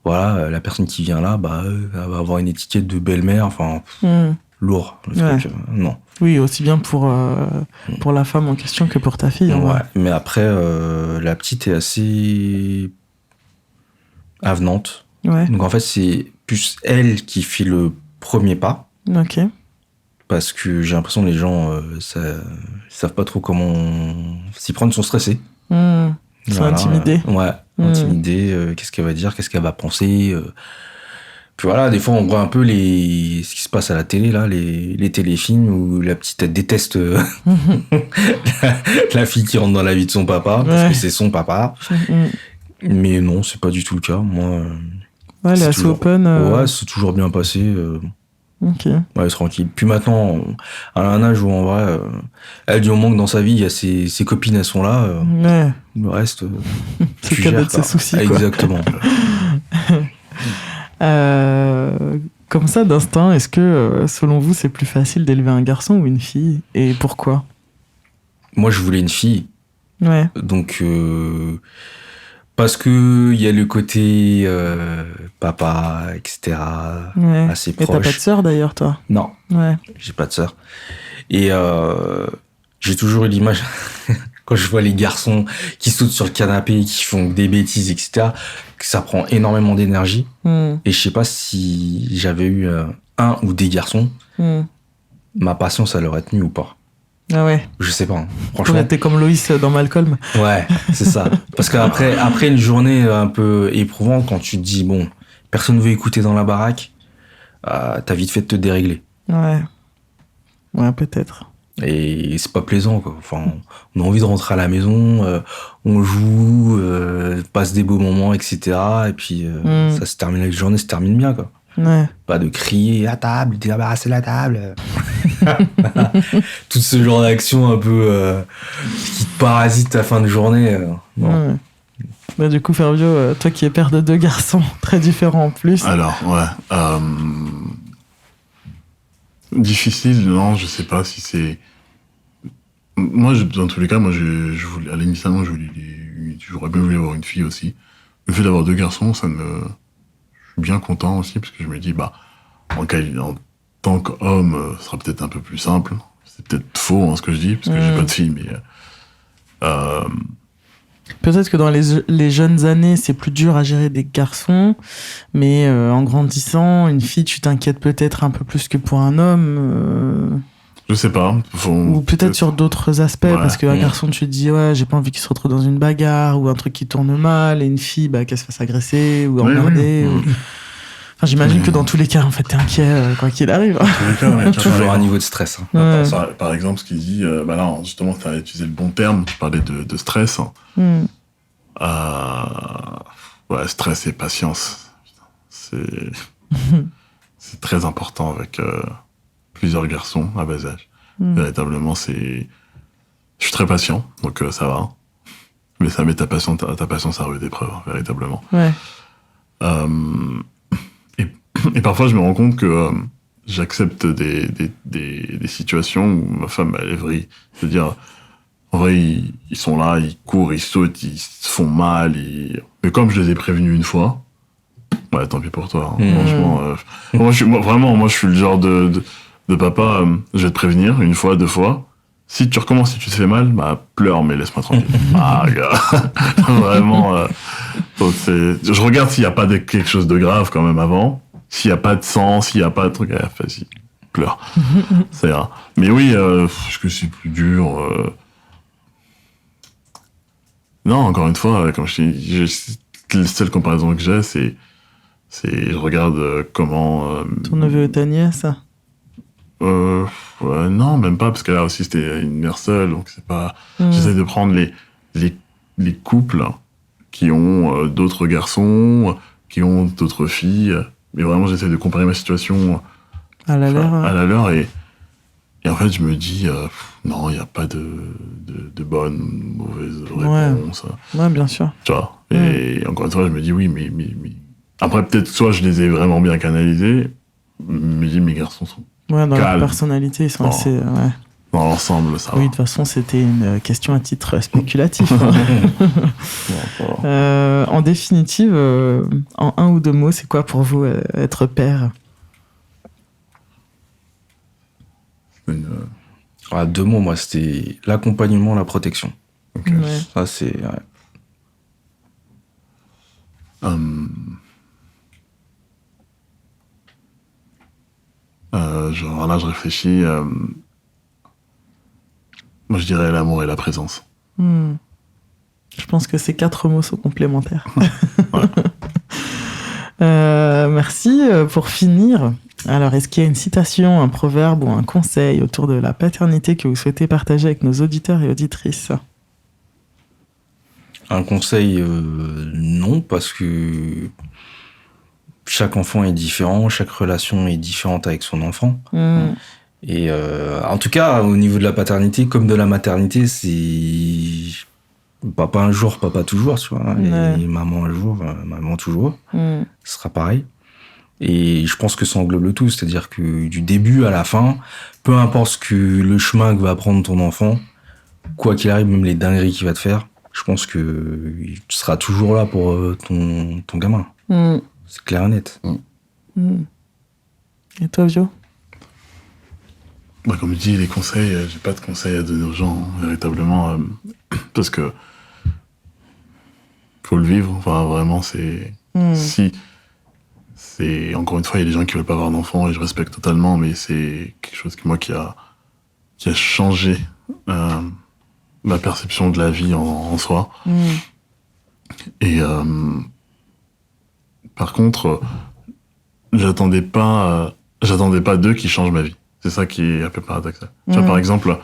Speaker 3: voilà, la personne qui vient là, elle va avoir une étiquette de belle-mère, enfin, lourd, le truc. Non.
Speaker 1: Oui, aussi bien pour la femme en question que pour ta fille.
Speaker 3: Ouais, mais après, la petite est assez avenante.
Speaker 1: Ouais.
Speaker 3: Donc en fait, c'est plus elle qui fait le premier pas.
Speaker 1: Ok.
Speaker 3: Parce que j'ai l'impression que les gens savent pas trop comment s'y prendre, sont stressés.
Speaker 1: C'est intimidé.
Speaker 3: Ouais, intimidé. Qu'est-ce qu'elle va dire, qu'est-ce qu'elle va penser. Puis voilà, des fois on voit un peu ce qui se passe à la télé, là, les téléfilms où la petite elle déteste la fille qui rentre dans la vie de son papa, parce que c'est son papa. Mais non, c'est pas du tout le cas. Moi,
Speaker 1: elle est assez open.
Speaker 3: Ouais, c'est toujours bien passé.
Speaker 1: Ok.
Speaker 3: Ouais, tranquille. Puis maintenant, elle a un âge où en vrai, elle dit au moins que dans sa vie, il y a ses copines, elles sont là.
Speaker 1: Ouais.
Speaker 3: Le reste,
Speaker 1: c'est le cas de ses soucis. Quoi.
Speaker 3: Exactement.
Speaker 1: Comme ça, d'instinct, est-ce que, selon vous, c'est plus facile d'élever un garçon ou une fille ? Et pourquoi ?
Speaker 3: Moi, je voulais une fille.
Speaker 1: Ouais.
Speaker 3: Donc, parce que il y a le côté papa, etc. Assez proche.
Speaker 1: Et t'as pas de sœur, d'ailleurs, toi ?
Speaker 3: Non.
Speaker 1: Ouais.
Speaker 3: J'ai pas de sœur. Et j'ai toujours eu l'image... quand je vois les garçons qui sautent sur le canapé, qui font des bêtises, etc., que ça prend énormément d'énergie. Et je sais pas si j'avais eu un ou des garçons, ma patience, elle aurait tenu ou pas.
Speaker 1: Ah ouais.
Speaker 3: Je sais pas, franchement.
Speaker 1: T'es comme Loïs dans Malcolm.
Speaker 3: Ouais, c'est ça. Parce qu'après une journée un peu éprouvante, quand tu te dis, bon, personne ne veut écouter dans la baraque, t'as vite fait de te dérégler.
Speaker 1: Ouais. Ouais, peut-être.
Speaker 3: Et c'est pas plaisant, quoi. Enfin, on a envie de rentrer à la maison, on joue, passe des beaux moments, etc. Et puis, ça se termine, la journée se termine bien, quoi.
Speaker 1: Ouais.
Speaker 3: Pas de crier à table, débarrasser la table. Tout ce genre d'action un peu qui te parasite ta fin de journée. Non.
Speaker 1: Ouais. Bah, du coup, Fervio, toi qui es père de 2 garçons très différents en plus.
Speaker 2: Alors, ouais. Difficile, non, je sais pas si c'est... Moi, dans tous les cas, je voulais, initialement, j'aurais bien voulu avoir une fille aussi. Le fait d'avoir 2 garçons, je suis bien content aussi, parce que je me dis, en tant qu'homme, ce sera peut-être un peu plus simple. C'est peut-être faux, ce que je dis, parce que j'ai pas de fille, mais...
Speaker 1: Peut-être que dans les jeunes années, c'est plus dur à gérer des garçons, mais en grandissant, une fille, tu t'inquiètes peut-être un peu plus que pour un homme.
Speaker 2: Je sais pas.
Speaker 1: Ou peut-être sur d'autres aspects, parce qu'un garçon, tu te dis, ouais, j'ai pas envie qu'il se retrouve dans une bagarre, ou un truc qui tourne mal, et une fille, qu'elle se fasse agresser, ou emmerder. Enfin, j'imagine que dans tous les cas, en fait, t'es inquiet, quoi qu'il arrive.
Speaker 3: Toujours un niveau de stress.
Speaker 2: Par exemple, ce qu'il dit, là, justement, tu as utilisé le bon terme, tu parlais de stress. Stress et patience. C'est très important avec plusieurs garçons à bas âge. Véritablement, je suis très patient, donc ça va. Mais ça met ta patience à rude épreuve, véritablement.
Speaker 1: Ouais.
Speaker 2: Et parfois, je me rends compte que j'accepte des situations où ma femme, elle est vrille. C'est-à-dire, en vrai, ils sont là, ils courent, ils sautent, ils se font mal. Mais comme je les ai prévenus une fois, ouais, tant pis pour toi. Franchement, moi, je suis le genre de papa, je vais te prévenir une fois, 2 fois. Si tu recommences, si tu te fais mal, pleure, mais laisse-moi tranquille. Gars. Vraiment. Je regarde s'il n'y a pas quelque chose de grave quand même avant. S'il n'y a pas de sang, s'il n'y a pas de truc, vas-y, pleure. Ça ira. Mais oui, est-ce que c'est plus dur Non, encore une fois, comme je dis, la seule comparaison que j'ai, c'est Je regarde comment...
Speaker 1: Ton neveu et ta nièce?
Speaker 2: Ouais, non, même pas, parce que là aussi, c'était une mère seule, donc c'est pas... J'essaie de prendre les couples qui ont d'autres garçons, qui ont d'autres filles, mais vraiment, j'essaie de comparer ma situation
Speaker 1: à la leur,
Speaker 2: et en fait, je me dis, non, il n'y a pas de bonne ou mauvaise réponse.
Speaker 1: Ouais, bien sûr.
Speaker 2: Tu vois. Et encore une fois, je me dis, oui, mais... Après, peut-être, soit je les ai vraiment bien canalisés, mais je dis, mes garçons sont
Speaker 1: dans
Speaker 2: calmes.
Speaker 1: leur personnalité, ils sont assez... Ouais.
Speaker 2: Dans l'ensemble, ça va.
Speaker 1: Oui, de toute façon, c'était une question à titre spéculatif. En définitive, en un ou deux mots, c'est quoi pour vous être père?
Speaker 3: Deux mots, moi, c'était l'accompagnement, la protection.
Speaker 2: Okay.
Speaker 3: Ouais. Ça, c'est... Ouais.
Speaker 2: Genre là, je réfléchis. Moi, je dirais l'amour et la présence.
Speaker 1: Je pense que ces 4 mots sont complémentaires. Merci. Pour finir, alors, est-ce qu'il y a une citation, un proverbe ou un conseil autour de la paternité que vous souhaitez partager avec nos auditeurs et auditrices?
Speaker 3: Un conseil, non, parce que chaque enfant est différent, chaque relation est différente avec son enfant. Et en tout cas, au niveau de la paternité, comme de la maternité, c'est papa un jour, papa toujours, tu vois. Et maman un jour, maman toujours. Ce sera pareil. Et je pense que ça englobe le tout, c'est-à-dire que du début à la fin, peu importe ce que le chemin que va prendre ton enfant, quoi qu'il arrive, même les dingueries qu'il va te faire, je pense que tu seras toujours là pour ton gamin. C'est clair et net.
Speaker 1: Et toi, Vio?
Speaker 2: Comme je dis, les conseils, j'ai pas de conseils à donner aux gens, véritablement, parce que faut le vivre. Enfin, vraiment, c'est... Encore une fois, il y a des gens qui veulent pas avoir d'enfants, et je respecte totalement, mais c'est quelque chose qui a changé ma perception de la vie en soi. Et par contre, j'attendais pas d'eux qui changent ma vie. C'est ça qui est un peu paradoxal. Tu vois, par exemple,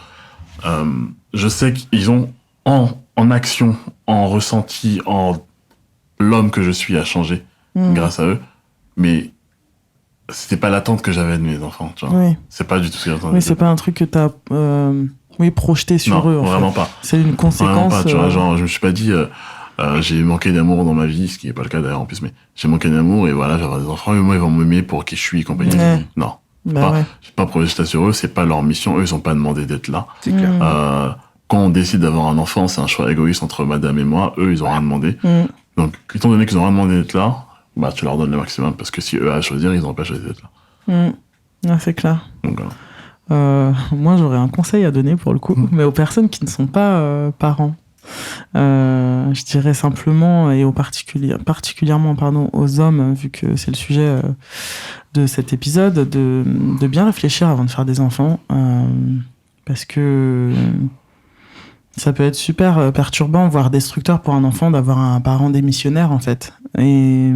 Speaker 2: je sais qu'ils ont en action, en ressenti, en l'homme que je suis a changé grâce à eux, mais c'était pas l'attente que j'avais de mes enfants. Tu vois. C'est pas du tout ce que j'attendais.
Speaker 1: Oui, c'est pas un truc que t'as projeté sur eux.
Speaker 2: Non, vraiment pas.
Speaker 1: C'est une conséquence.
Speaker 2: Vraiment pas. Tu vois, genre, je me suis pas dit. J'ai manqué d'amour dans ma vie, ce qui n'est pas le cas d'ailleurs en plus, mais j'ai manqué d'amour et voilà, j'aurai des enfants et moi ils vont m'aimer pour qui je suis et compagnie. Non. J'ai pas projeté ça sur eux, c'est pas leur mission, eux ils ont pas demandé d'être là.
Speaker 3: C'est clair.
Speaker 2: Quand on décide d'avoir un enfant, c'est un choix égoïste entre madame et moi, eux ils ont rien demandé. Donc, étant donné qu'ils ont rien demandé d'être là, bah tu leur donnes le maximum parce que si eux à choisir, ils n'auraient pas choisi d'être là.
Speaker 1: C'est clair.
Speaker 2: Donc,
Speaker 1: moi j'aurais un conseil à donner pour le coup, mais aux personnes qui ne sont pas parents. Je dirais simplement, et particulièrement aux hommes, vu que c'est le sujet de cet épisode, de bien réfléchir avant de faire des enfants, parce que ça peut être super perturbant, voire destructeur pour un enfant d'avoir un parent démissionnaire en fait. Et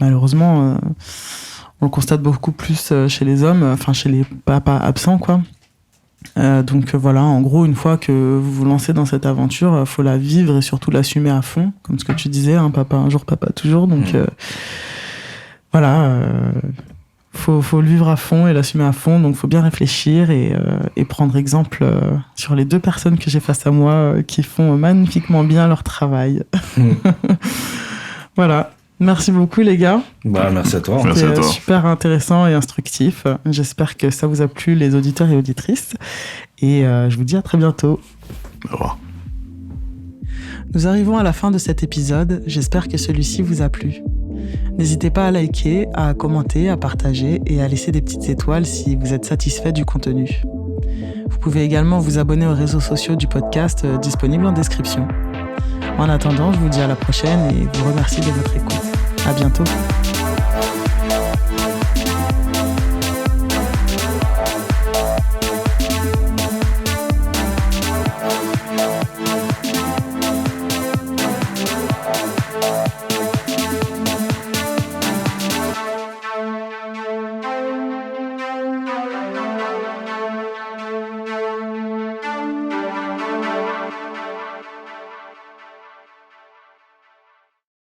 Speaker 1: malheureusement, on le constate beaucoup plus chez les hommes, enfin chez les papas absents quoi. Donc voilà, en gros, une fois que vous vous lancez dans cette aventure, faut la vivre et surtout l'assumer à fond, comme ce que tu disais, hein, papa un jour, papa toujours. Donc voilà, faut le vivre à fond et l'assumer à fond. Donc faut bien réfléchir et prendre exemple sur les 2 personnes que j'ai face à moi qui font magnifiquement bien leur travail. Voilà. Merci beaucoup les gars.
Speaker 3: Merci à toi.
Speaker 2: Merci à toi.
Speaker 1: Super intéressant et instructif. J'espère que ça vous a plu les auditeurs et auditrices. Et je vous dis à très bientôt.
Speaker 2: Au revoir.
Speaker 1: Nous arrivons à la fin de cet épisode. J'espère que celui-ci vous a plu. N'hésitez pas à liker, à commenter, à partager et à laisser des petites étoiles si vous êtes satisfait du contenu. Vous pouvez également vous abonner aux réseaux sociaux du podcast disponibles en description. En attendant, je vous dis à la prochaine et vous remercie de votre écoute. À bientôt.